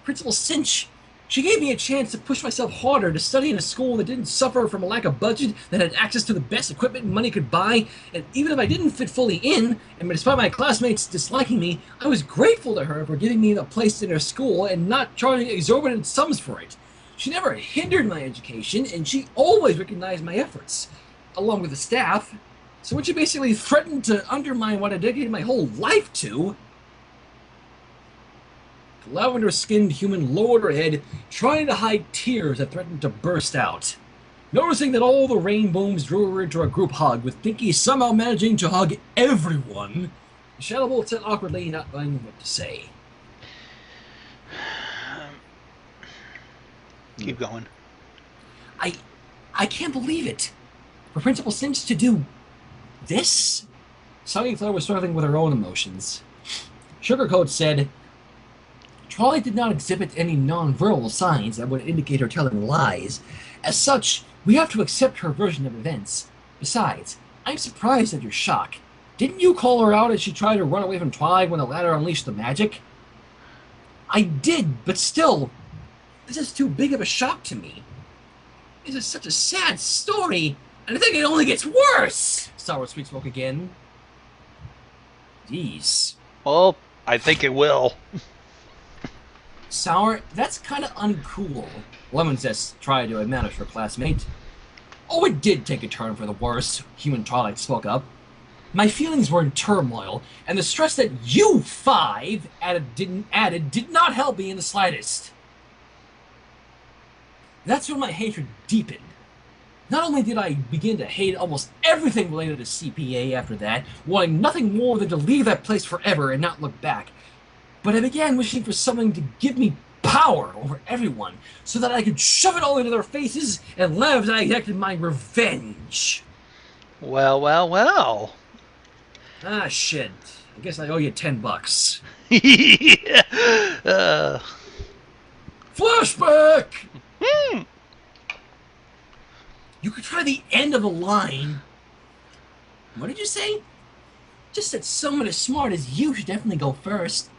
Speaker 1: Principal Cinch, She gave me a chance to push myself harder, to study in a school that didn't suffer from a lack of budget, that had access to the best equipment money could buy, and even if I didn't fit fully in, and despite my classmates disliking me, I was grateful to her for giving me a place in her school and not charging exorbitant sums for it. She never hindered my education, and she always recognized my efforts, along with the staff. So when she basically threatened to undermine what I dedicated my whole life to, the lavender-skinned human lowered her head, trying to hide tears that threatened to burst out. Noticing that all the rain booms drew her into a group hug, with Pinky somehow managing to hug everyone, the Shadow Bolt said awkwardly, not knowing what to say.
Speaker 2: Keep going.
Speaker 1: I can't believe it. Her principal seems to do this? SciTwi was struggling with her own emotions. Sugarcoat said, Trolley did not exhibit any non-verbal signs that would indicate her telling lies. As such, we have to accept her version of events. Besides, I'm surprised at your shock. Didn't you call her out as she tried to run away from Twilight when the latter unleashed the magic? I did, but still, this is too big of a shock to me. This is such a sad story, and I think it only gets worse! Sour Sweet spoke again. Jeez.
Speaker 2: Well, I think it will.
Speaker 1: Sour, that's kind of uncool. Lemon Zest tried to admonish her classmate. Oh, it did take a turn for the worse, Human Twilight spoke up. My feelings were in turmoil, and the stress that you five added did not help me in the slightest. That's when my hatred deepened. Not only did I begin to hate almost everything related to CPA after that, wanting nothing more than to leave that place forever and not look back, but I began wishing for something to give me power over everyone, so that I could shove it all into their faces and laugh as I exacted my revenge.
Speaker 2: Well, well, well.
Speaker 1: Ah, shit. I guess I owe you $10. Flashback! You could try the end of the line. What did you say? Just that someone as smart as you should definitely go first.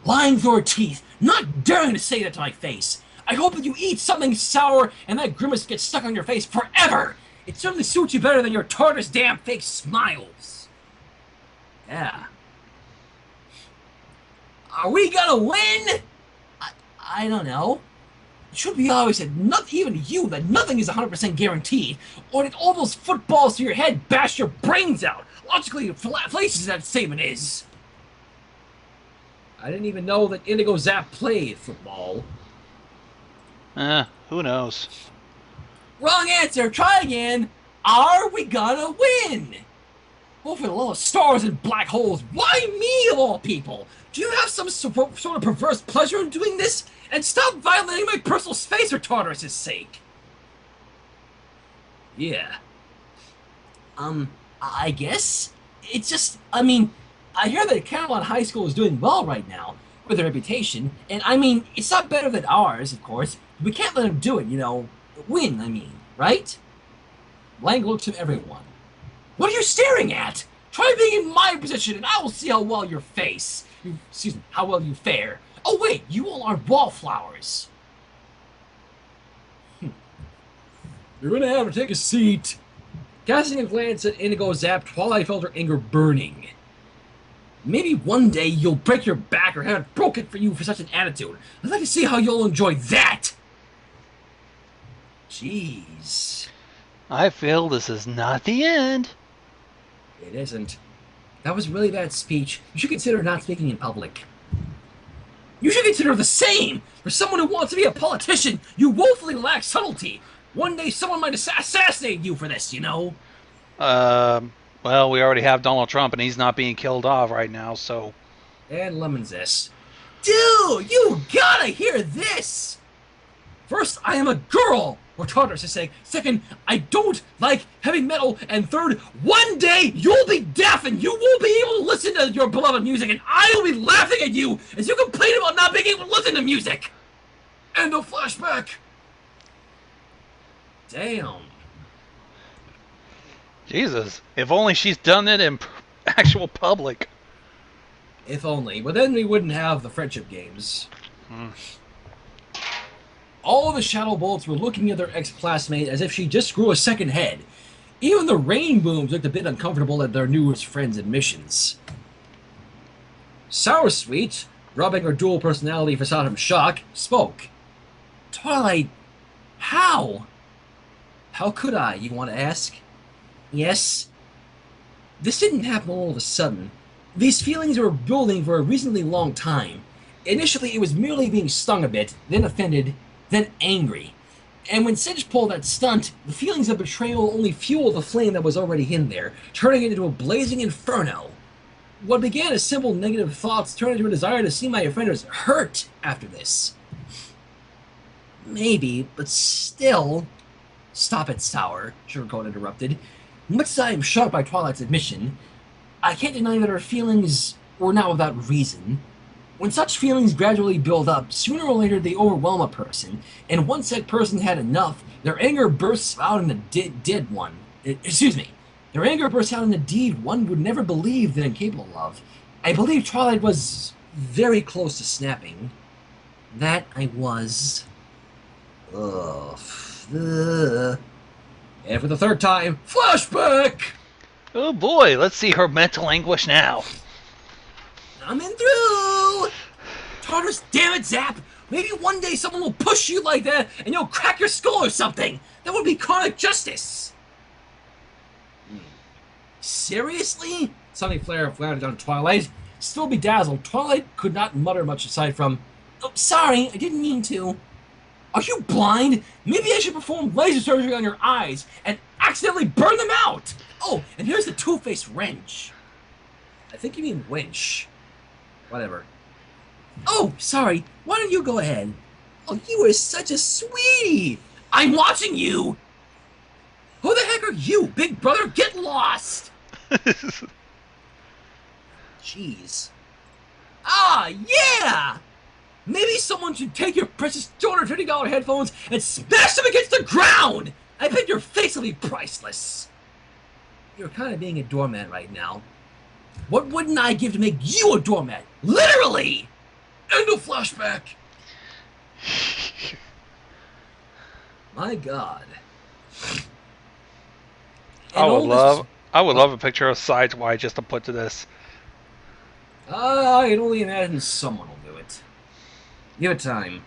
Speaker 1: Lying through her teeth, not daring to say that to my face. I hope that you eat something sour and that grimace gets stuck on your face forever. It certainly suits you better than your tortoise damn fake smiles. Yeah. Are we gonna win? I don't know. It should be obvious that even you, that nothing is 100% guaranteed, or that all those footballs to your head bash your brains out. Logically, fallacious that statement is. I didn't even know that Indigo Zap played football.
Speaker 2: Who knows?
Speaker 1: Wrong answer. Try again. Are we gonna win? Oh, for the love of stars and black holes, why me of all people? Do you have some sort of perverse pleasure in doing this? And stop violating my personal space for Tartarus' sake. Yeah. I guess? It's just, I hear that Camelot High School is doing well right now, with their reputation, and it's not better than ours, of course. We can't let them do it, win, right? Lang looks at everyone. What are you staring at? Try being in my position, and I will see how well you fare. Oh wait, you all are wallflowers. You're gonna have to take a seat. Casting a glance at Indigo Zap, Twilight felt her anger burning. Maybe one day you'll break your back or have it broken for you for such an attitude. I'd like to see how you'll enjoy that. Jeez.
Speaker 2: I feel this is not the end.
Speaker 1: It isn't. That was a really bad speech. You should consider not speaking in public. You should consider the same! For someone who wants to be a politician, you woefully lack subtlety. One day someone might assassinate you for this,
Speaker 2: Well, we already have Donald Trump, and he's not being killed off right now, so...
Speaker 1: And Lemon Zest. Dude, you gotta hear this! First, I am a girl, for Tartarus' sake. Second, I don't like heavy metal. And third, one day you'll be deaf and you won't be able to listen to your beloved music, and I will be laughing at you as you complain about not being able to listen to music. End of flashback. Damn.
Speaker 2: Jesus, if only she's done it in actual public.
Speaker 1: If only, but then we wouldn't have the friendship games. All of the shadow bolts were looking at their ex-classmate as if she just grew a second head. Even the rain booms looked a bit uncomfortable at their newest friend's admissions. Soursweet, rubbing her dual personality facade of shock, spoke. Twilight, how? How could I, you want to ask? Yes? This didn't happen all of a sudden. These feelings were building for a reasonably long time. Initially, it was merely being stung a bit, then offended, then angry. And when Cinch pulled that stunt, the feelings of betrayal only fueled the flame that was already in there, turning it into a blazing inferno. What began as simple negative thoughts turned into a desire to see my offenders hurt after this. Maybe, but still... Stop it, Sour, Sugarcoat interrupted. Much as I am shocked by Twilight's admission, I can't deny that her feelings were not without reason. When such feelings gradually build up, sooner or later they overwhelm a person, and once that person had enough, their anger bursts out in the dead one. Their anger bursts out in a deed one would never believe they're incapable of. I believe Twilight was very close to snapping. That I was. Ugh. And for the third time, flashback!
Speaker 2: Oh boy, let's see her mental anguish now.
Speaker 1: Coming through! Tartarus, damn it, Zap! Maybe one day someone will push you like that and you'll crack your skull or something! That would be karmic justice! Seriously? Sunny Flare flattered on Twilight. Still bedazzled, Twilight could not mutter much aside from, "Oh, sorry, I didn't mean to." Are you blind? Maybe I should perform laser surgery on your eyes and accidentally burn them out! Oh, and here's the two-faced wrench. I think you mean winch. Whatever. Oh, sorry. Why don't you go ahead? Oh, you are such a sweetie! I'm watching you! Who the heck are you, big brother? Get lost! Jeez. Ah, yeah! Maybe someone should take your precious $250 headphones and smash them against the ground! I bet your face will be priceless. You're kind of being a doormat right now. What wouldn't I give to make you a doormat? Literally! End of flashback! My God.
Speaker 2: I would love a picture of SciTwi just to put to this.
Speaker 1: I can only imagine someone will do it. Give it time.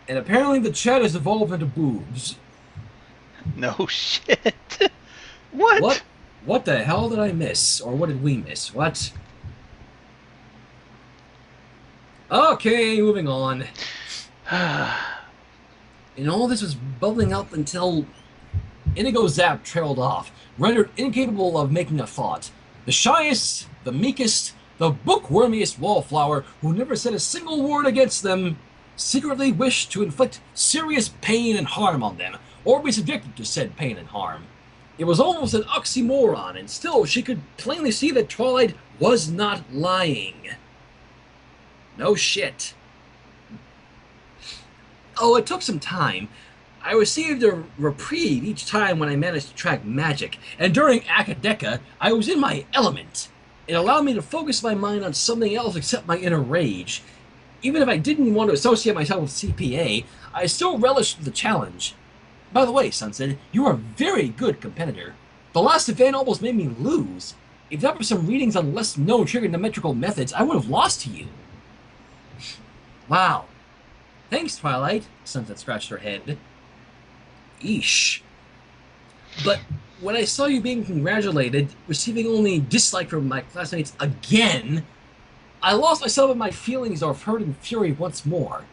Speaker 1: And apparently the chat has evolved into boobs.
Speaker 2: No shit. What?
Speaker 1: What the hell did I miss? Or what did we miss? What? Okay, moving on. And all this was bubbling up until Indigo Zap trailed off, rendered incapable of making a thought. The shyest, the meekest, the bookwormiest wallflower who never said a single word against them secretly wished to inflict serious pain and harm on them, or be subjected to said pain and harm. It was almost an oxymoron, and still she could plainly see that Twilight was not lying. No shit. Oh, it took some time. I received a reprieve each time when I managed to track magic, and during Akadeka, I was in my element. It allowed me to focus my mind on something else except my inner rage. Even if I didn't want to associate myself with CPA, I still relished the challenge. By the way, Sunset, you are a very good competitor. The last event almost made me lose. If that were some readings on less known trigonometrical methods, I would have lost to you. Wow. Thanks, Twilight. Sunset scratched her head. Eesh. But when I saw you being congratulated, receiving only dislike from my classmates again, I lost myself in my feelings of hurt and fury once more.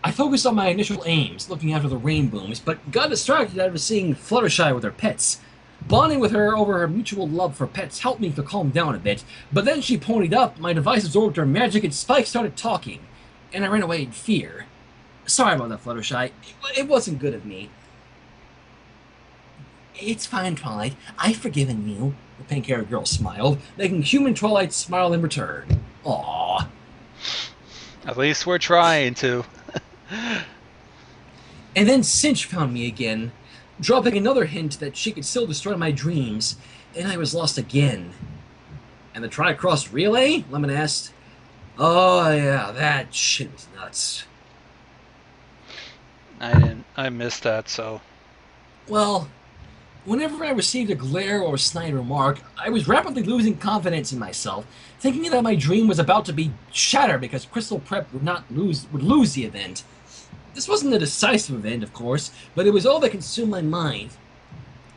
Speaker 1: I focused on my initial aims, looking after the rain booms, but got distracted out of seeing Fluttershy with her pets. Bonding with her over her mutual love for pets helped me to calm down a bit, but then she ponied up, my device absorbed her magic, and Spike started talking, and I ran away in fear. Sorry about that, Fluttershy. It wasn't good of me. It's fine, Twilight. I've forgiven you, the pink-haired girl smiled, making human Twilight smile in return. Aww.
Speaker 2: At least we're trying to.
Speaker 1: And then Cinch found me again, dropping another hint that she could still destroy my dreams, and I was lost again. And the Tricross Relay? Lemon asked. Oh yeah, that shit was nuts.
Speaker 2: I didn't. I missed that. So
Speaker 1: Well, whenever I received a glare or snide remark, I was rapidly losing confidence in myself, thinking that my dream was about to be shattered because Crystal Prep would lose the event. This wasn't a decisive event, of course, but it was all that consumed my mind.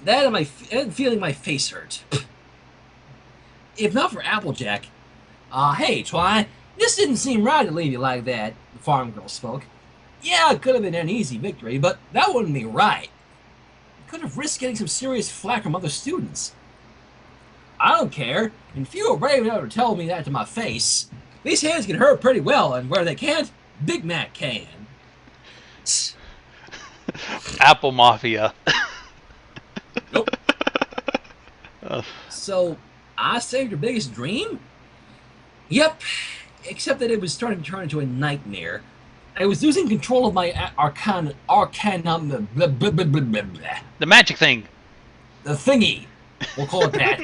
Speaker 1: That and feeling my face hurt. If not for Applejack. Hey, Twi, this didn't seem right to leave you like that, the farm girl spoke. Yeah, it could have been an easy victory, but that wouldn't be right. Could have risked getting some serious flack from other students. I don't care, and if you were brave enough to tell me that to my face, these hands can hurt pretty well, and where they can't, Big Mac can.
Speaker 2: Apple Mafia.
Speaker 1: Nope. So, I saved your biggest dream? Yep, except that it was starting to turn into a nightmare. I was losing control of my arcanum.
Speaker 2: The magic thing.
Speaker 1: The thingy. We'll call it that.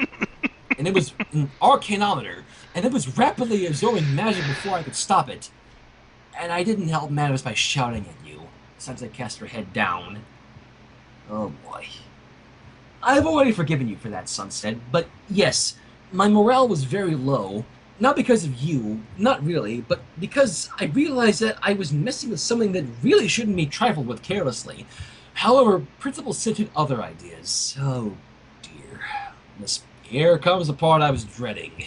Speaker 1: And it was an arcanometer, and it was rapidly absorbing magic before I could stop it. And I didn't help matters by shouting at you. Sansa cast her head down. Oh boy. I've already forgiven you for that, Sunset, but yes, my morale was very low. Not because of you, not really, but because I realized that I was messing with something that really shouldn't be trifled with carelessly. However, Principal sent other ideas. Oh dear. Here comes the part I was dreading.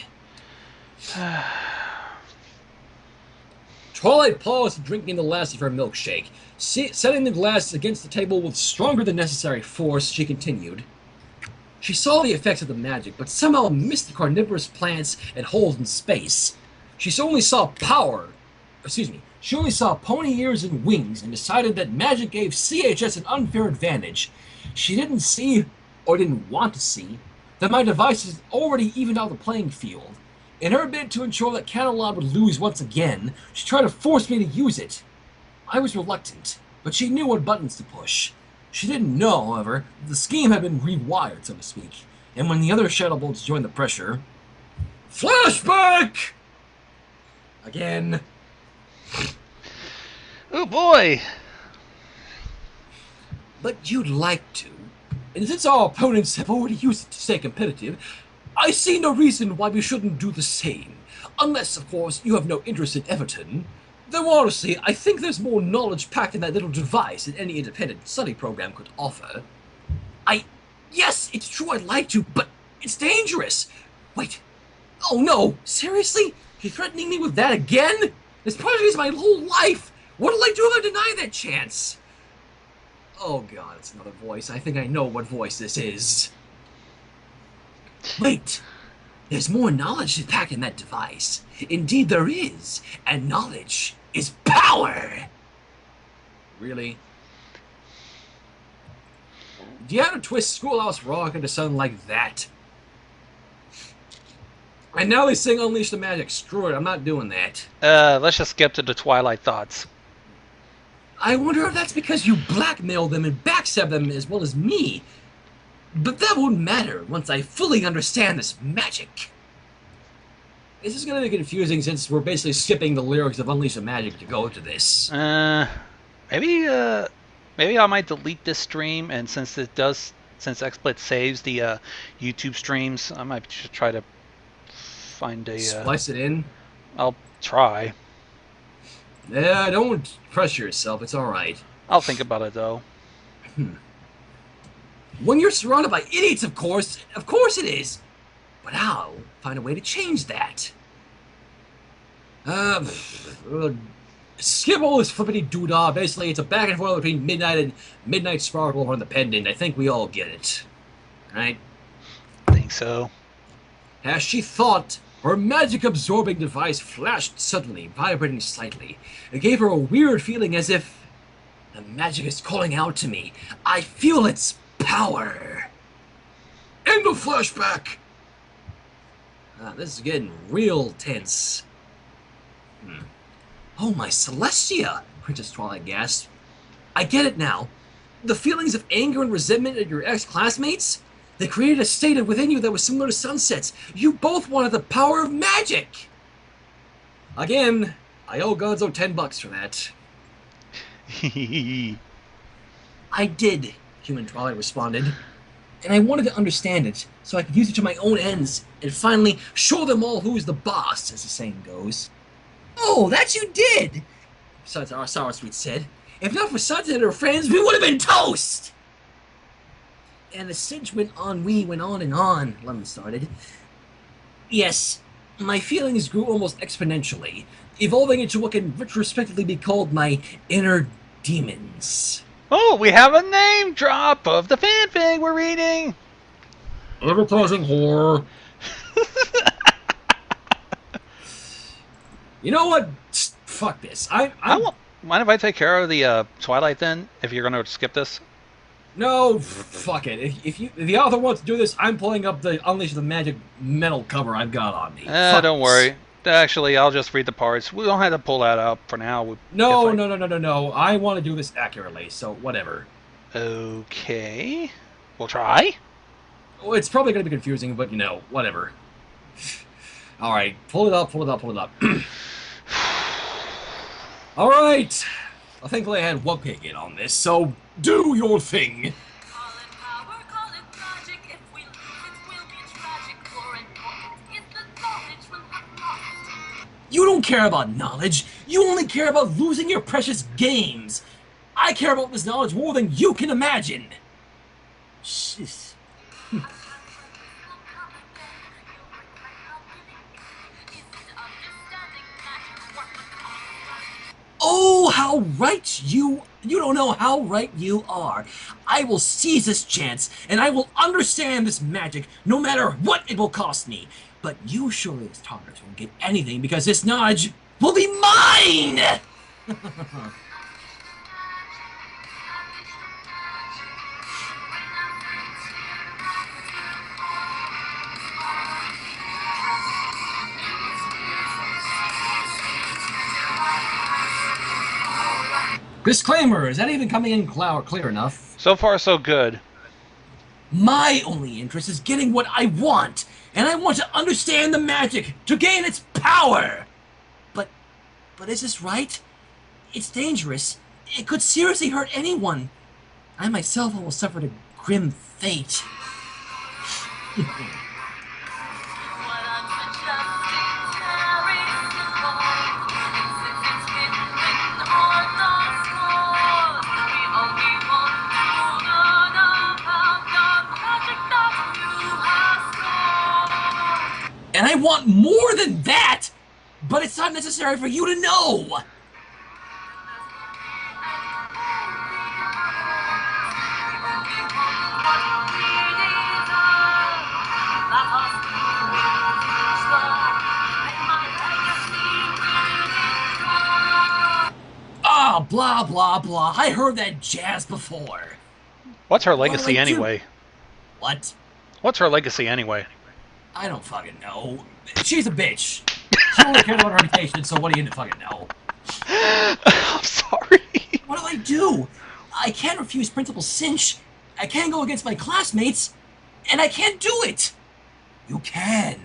Speaker 1: Twilight paused, drinking the last of her milkshake. Setting the glass against the table with stronger than necessary force, she continued. She saw the effects of the magic, but somehow missed the carnivorous plants and holes in space. She only saw She only saw pony ears and wings and decided that magic gave CHS an unfair advantage. She didn't see, or didn't want to see, that my devices already evened out the playing field. In her bid to ensure that Catalog would lose once again, she tried to force me to use it. I was reluctant, but she knew what buttons to push. She didn't know, however, that the scheme had been rewired, so to speak, and when the other Shadow Bolts joined the pressure... Flashback! Again.
Speaker 2: Oh boy!
Speaker 1: But you'd like to. And since our opponents have already used it to stay competitive, I see no reason why we shouldn't do the same. Unless, of course, you have no interest in Everton. Though honestly, I think there's more knowledge packed in that little device than any independent study program could offer. Yes, it's true I'd like to, but it's dangerous. Wait. Oh no, seriously? You're threatening me with that again? This project is my whole life. What'll I do if I deny that chance? Oh god, it's another voice. I think I know what voice this is. Wait. There's more knowledge packed in that device. Indeed there is. And knowledge is power! Really? Do you have to twist Schoolhouse Rock into something like that? And now they sing Unleash the Magic. Screw it, I'm not doing that.
Speaker 2: Let's just skip to the Twilight thoughts.
Speaker 1: I wonder if that's because you blackmailed them and backstabbed them as well as me. But that won't matter once I fully understand this magic. This is going to be confusing since we're basically skipping the lyrics of Unleash the Magic to go to this.
Speaker 2: Maybe I might delete this stream, and since XSplit saves the YouTube streams, I might just try to find a...
Speaker 1: Splice it in?
Speaker 2: I'll try.
Speaker 1: Yeah, don't pressure yourself, it's alright.
Speaker 2: I'll think about it, though.
Speaker 1: When you're surrounded by idiots, of course it is. But I'll find a way to change that. Skip all this flippity-doo-dah. Basically, it's a back and forth between Midnight and Midnight Sparkle on the pendant. I think we all get it. Right?
Speaker 2: I think so.
Speaker 1: As she thought, her magic-absorbing device flashed suddenly, vibrating slightly. It gave her a weird feeling as if the magic is calling out to me. I feel its power. End of flashback. This is getting real tense. Oh, my Celestia, Princess Twilight gasped. I get it now. The feelings of anger and resentment at your ex-classmates? They created a state within you that was similar to Sunset's. You both wanted the power of magic. Again, I owe Gonzo $10 for that. I did, human Twilight responded. And I wanted to understand it, so I could use it to my own ends, and finally show them all who's the boss, as the saying goes. Oh, that you did! SciTwi said. If not for Santa and her friends, we would have been toast! And the cinch went on, and on, Lemon started. Yes, my feelings grew almost exponentially, evolving into what can retrospectively be called my inner demons.
Speaker 2: Oh, we have a name drop of the fanfic we're reading.
Speaker 1: Advertising horror. You know what? Fuck this. I
Speaker 2: won't. Mind if I take care of the Twilight then? If you're going to skip this.
Speaker 1: No, fuck it. If the author wants to do this, I'm pulling up the Unleash the Magic metal cover I've got on me.
Speaker 2: Don't worry. Actually, I'll just read the parts. We don't have to pull that up for now.
Speaker 1: No. I want to do this accurately, so whatever.
Speaker 2: Okay. We'll try.
Speaker 1: Well, it's probably going to be confusing, but, whatever. Alright, pull it up. Alright. Well, thankfully I had Webkick in on this, so do your thing. You don't care about knowledge. You only care about losing your precious games. I care about this knowledge more than you can imagine. Shit. Oh, how right you don't know how right you are. I will seize this chance, and I will understand this magic, no matter what it will cost me. But you surely as talkers won't get anything, because this knowledge will be mine! Disclaimer, is that even coming in clear enough?
Speaker 2: So far, so good.
Speaker 1: My only interest is getting what I want, and I want to understand the magic to gain its power. But is this right? It's dangerous. It could seriously hurt anyone. I myself almost suffered a grim fate. And I want more than that, but it's not necessary for you to know. Ah, blah, blah, blah. I heard that jazz before.
Speaker 2: What's her legacy anyway?
Speaker 1: What?
Speaker 2: What's her legacy anyway?
Speaker 1: I don't fucking know. She's a bitch. She only cares about her reputation, so what do you fucking know?
Speaker 2: I'm sorry.
Speaker 1: What do I do? I can't refuse Principal Cinch. I can't go against my classmates. And I can't do it. You can.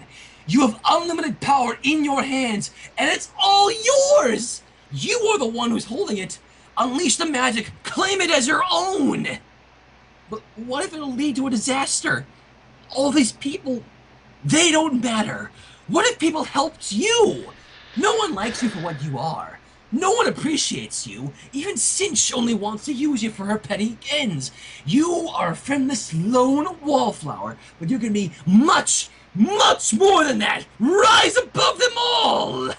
Speaker 1: You have unlimited power in your hands, and it's all yours. You are the one who's holding it. Unleash the magic. Claim it as your own. But what if it'll lead to a disaster? All these people... they don't matter. What if people helped you? No one likes you for what you are. No one appreciates you. Even Cinch only wants to use you for her petty ends. You are a friendless, lone wallflower, but you can be much, much more than that. Rise above them all!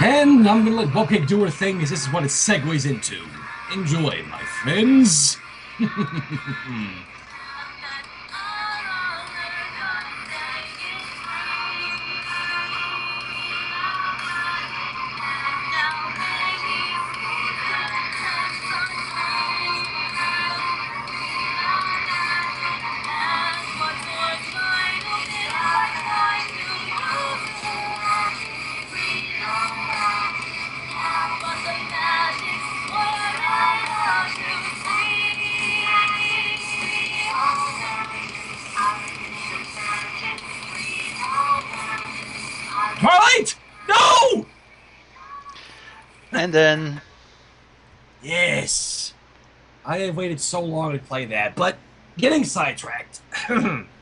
Speaker 1: And I'm gonna let Webkick do her thing, because this is what it segues into. Enjoy, my friends. Twilight! No!
Speaker 2: And then...
Speaker 1: Yes. I have waited so long to play that, but getting sidetracked.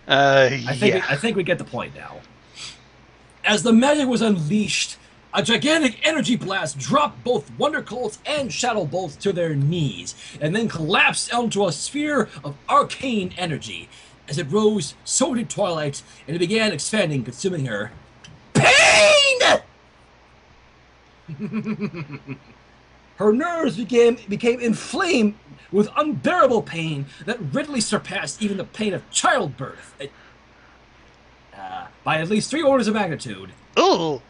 Speaker 1: I think we get the point now. As the magic was unleashed, a gigantic energy blast dropped both Wonder Colts and Shadow Bolts to their knees, and then collapsed onto a sphere of arcane energy. As it rose, so did Twilight, and it began expanding, consuming her. Pain! Her nerves became inflamed with unbearable pain that readily surpassed even the pain of childbirth. By at least 3 orders of magnitude.
Speaker 2: Ooh!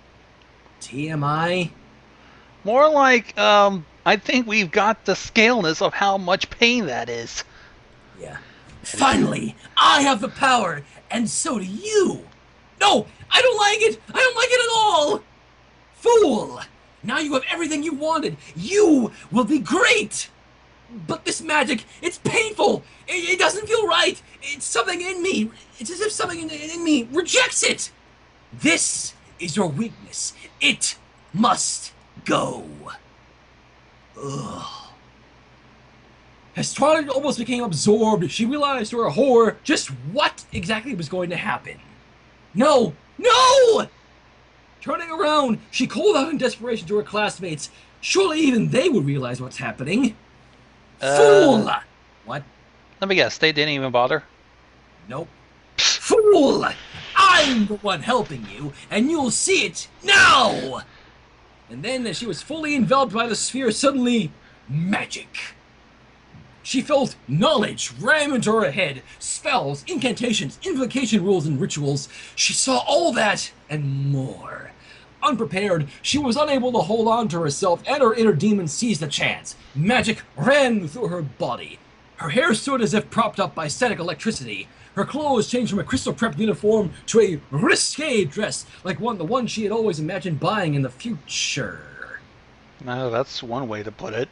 Speaker 1: TMI?
Speaker 2: More like, I think we've got the scaleness of how much pain that is.
Speaker 1: Yeah. Finally, I have the power, and so do you! No! I don't like it! I don't like it at all! Fool! Now you have everything you wanted! You will be great! But this magic, it's painful! It doesn't feel right! It's something in me! It's as if something in me rejects it! This is your weakness. It must go. Ugh. As Twilight almost became absorbed, she realized to her horror just what exactly was going to happen. No! No! Turning around, she called out in desperation to her classmates. Surely even they would realize what's happening. Fool! What?
Speaker 2: Let me guess, they didn't even bother?
Speaker 1: Nope. Fool! I'm the one helping you, and you'll see it now! And then, as she was fully enveloped by the sphere, suddenly, magic. She felt knowledge ram into her head, spells, incantations, invocation rules, and rituals. She saw all that and more. Unprepared, she was unable to hold on to herself, and her inner demon seized the chance. Magic ran through her body. Her hair stood as if propped up by static electricity. Her clothes changed from a crystal prep uniform to a risque dress, like the one she had always imagined buying in the future.
Speaker 2: No, that's one way to put it.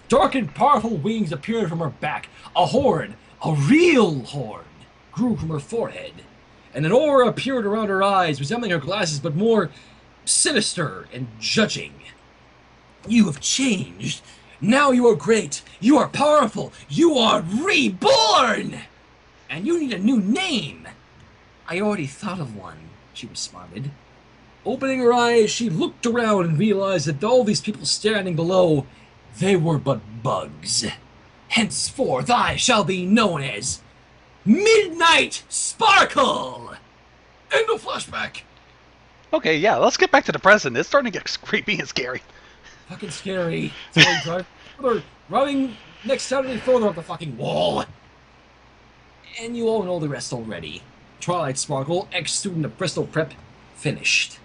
Speaker 1: Dark and powerful wings appeared from her back. A horn, a real horn, grew from her forehead. And an aura appeared around her eyes, resembling her glasses, but more sinister and judging. You have changed. Now you are great. You are powerful. You are reborn. And you need a new name. I already thought of one, she responded. Opening her eyes, she looked around and realized that all these people standing below, they were but bugs. Henceforth I shall be known as Midnight Sparkle! End of flashback.
Speaker 2: Okay, yeah, let's get back to the present. It's starting to get creepy and scary.
Speaker 1: Fucking scary. Driving next Saturday further up the fucking wall. And you all know the rest already. Twilight Sparkle, ex-student of Bristol Prep, finished.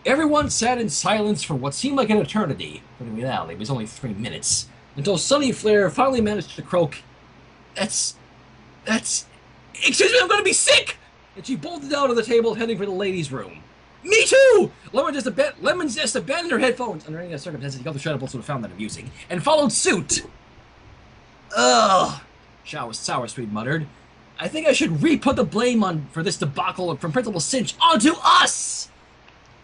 Speaker 1: Everyone sat in silence for what seemed like an eternity, but in reality it was only 3 minutes, until Sunny Flare finally managed to croak, That's... Excuse me, I'm gonna be sick! And she bolted out of the table, heading for the ladies' room. Me too! Lemon just abandoned her headphones under any circumstances. He got the Shadow Bolts would have found that amusing, and followed suit. Ugh, Sour Street muttered. I think I should re-put the blame for this debacle from Principal Cinch onto us!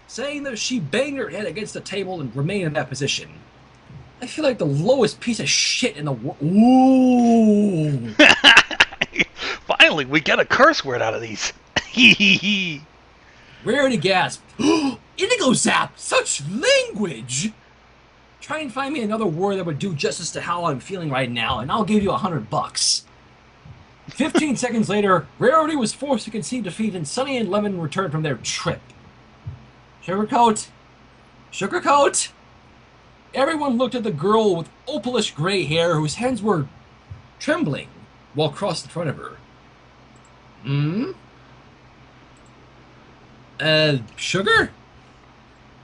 Speaker 1: Saying that she banged her head against the table and remained in that position. I feel like the lowest piece of shit in the world. Ooh!
Speaker 2: Finally, we get a curse word out of these.
Speaker 1: Rarity gasped. Indigo Zap! Such language! Try and find me another word that would do justice to how I'm feeling right now, and I'll give you $100. 15 seconds later, Rarity was forced to concede defeat, and Sunny and Lemon returned from their trip. Sugarcoat! Sugarcoat! Everyone looked at the girl with opalish gray hair whose hands were trembling while crossed in front of her. Sugar?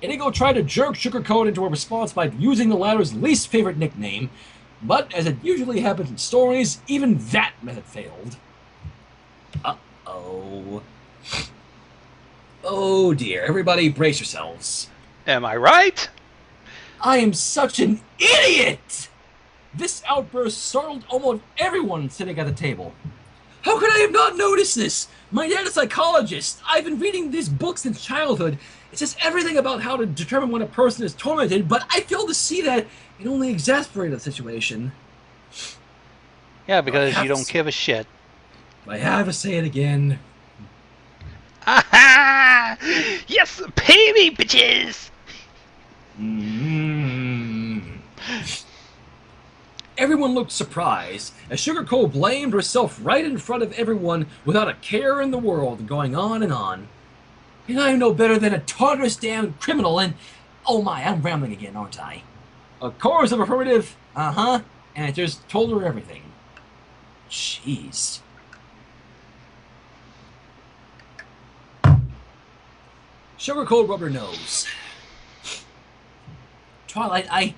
Speaker 1: Indigo tried to jerk Sugarcoat into a response by using the latter's least favorite nickname, but as it usually happens in stories, even that method failed. Uh-oh. Oh dear, everybody brace yourselves.
Speaker 2: Am I right?
Speaker 1: I am such an idiot! This outburst startled almost everyone sitting at the table. How could I have not noticed this? My dad's a psychologist. I've been reading these books since childhood. It says everything about how to determine when a person is tormented, but I fail to see that it only exasperated the situation.
Speaker 2: Yeah,
Speaker 1: But I
Speaker 2: because you
Speaker 1: have to,
Speaker 2: don't give a shit.
Speaker 1: I have to say it again.
Speaker 2: Aha! Yes, pay me, bitches!
Speaker 1: Mm. Everyone looked surprised as Sugar Cole blamed herself right in front of everyone without a care in the world, going on and on. And I'm no better than a tartarus damn criminal, and oh my, I'm rambling again, aren't I? A chorus of affirmative, uh-huh, and I just told her everything. Jeez. Sugar Cole rubbed her nose. Twilight,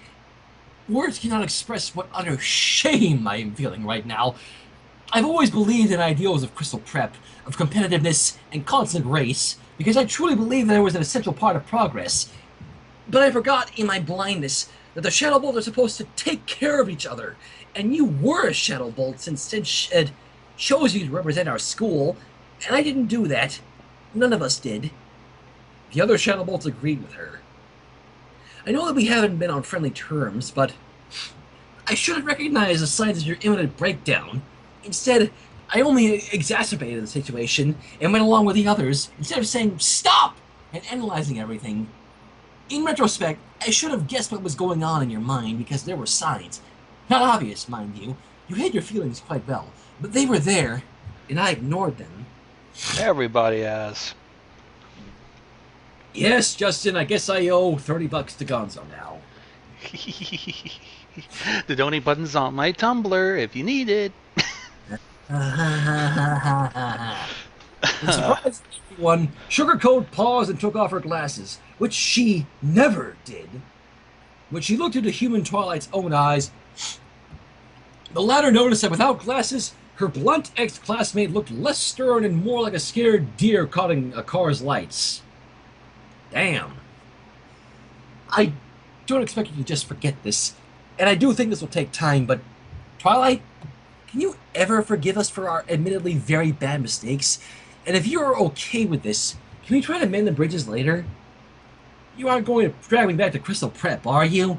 Speaker 1: words cannot express what utter shame I am feeling right now. I've always believed in ideals of Crystal Prep, of competitiveness and constant race, because I truly believe that it was an essential part of progress. But I forgot in my blindness that the Shadow Bolts are supposed to take care of each other, and you were a Shadow Bolt since Sid chose you to represent our school, and I didn't do that. None of us did. The other Shadow Bolts agreed with her. I know that we haven't been on friendly terms, but I should have recognized the signs of your imminent breakdown. Instead, I only exacerbated the situation and went along with the others, instead of saying stop and analyzing everything. In retrospect, I should have guessed what was going on in your mind because there were signs. Not obvious, mind you. You hid your feelings quite well, but they were there, and I ignored them.
Speaker 2: Everybody has.
Speaker 1: Yes, Justin, I guess I owe $30 to Gonzo now.
Speaker 2: The donate button's on my Tumblr if you need it.
Speaker 1: In surprise to everyone, Sugarcoat paused and took off her glasses, which she never did. When she looked into Human Twilight's own eyes, the latter noticed that without glasses, her blunt ex-classmate looked less stern and more like a scared deer caught in a car's lights. Damn. I don't expect you to just forget this, and I do think this will take time, but Twilight, can you ever forgive us for our admittedly very bad mistakes? And if you're okay with this, can we try to mend the bridges later? You aren't going to drag me back to Crystal Prep, are you?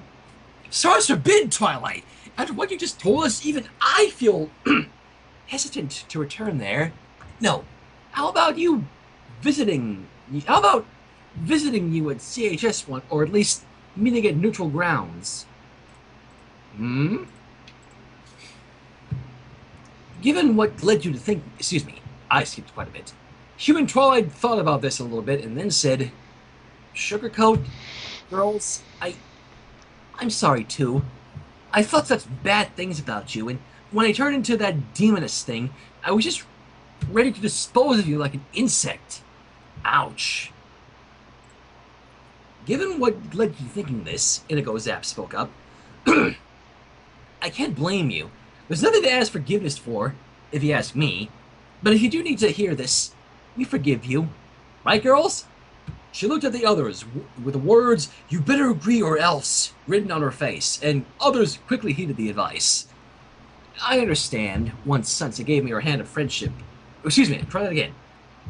Speaker 1: Stars forbid, Twilight! After what you just told us, even I feel hesitant to return there. No. How about visiting you at CHS one, or at least meeting at neutral grounds? Hmm? Given what led you to think... Excuse me, I skipped quite a bit. Human Twilight thought about this a little bit and then said, Sugarcoat, girls, I'm sorry too. I thought such bad things about you, and when I turned into that demoness thing, I was just ready to dispose of you like an insect. Ouch. Given what led you thinking this, Inigo Zap spoke up, I can't blame you. There's nothing to ask forgiveness for, if you ask me. But if you do need to hear this, we forgive you. Right, girls? She looked at the others with the words, "You better agree or else," written on her face, and others quickly heeded the advice. I understand, once Sansa gave me her hand of friendship. Excuse me, try that again.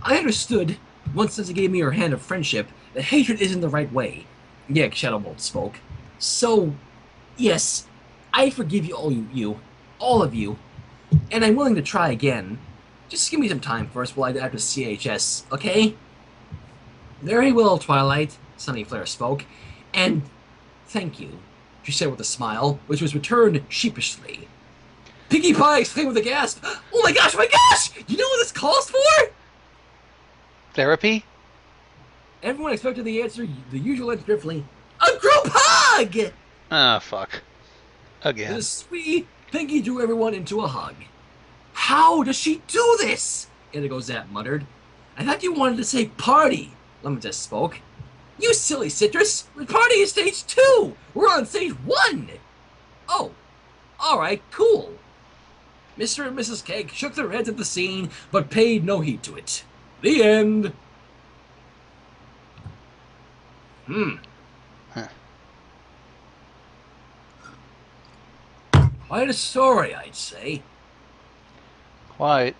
Speaker 1: I understood, once Sansa gave me her hand of friendship, that hatred isn't the right way. Yeah, Shadowbolt spoke. So, yes, I forgive you, all of you, and I'm willing to try again. Just give me some time first while I add to CHS, okay? Very well, Twilight, Sunnyflare spoke, and thank you, she said with a smile, which was returned sheepishly. Pinkie Pie exclaimed with a gasp, "Oh my gosh, You know what this calls for?"
Speaker 2: Therapy?
Speaker 1: Everyone expected the answer, the usual answer briefly, "A group hug!"
Speaker 2: Ah, fuck. Again.
Speaker 1: The sweet Pinkie drew everyone into a hug. How does she do this? Indigo Zap muttered. I thought you wanted to say party, Lemon spoke. You silly Citrus! The party is stage 2! We're on stage 1! Oh, alright, cool. Mr. and Mrs. Cake shook their heads at the scene, but paid no heed to it. The end.
Speaker 2: Huh.
Speaker 1: Quite a story, I'd say.
Speaker 2: Quite.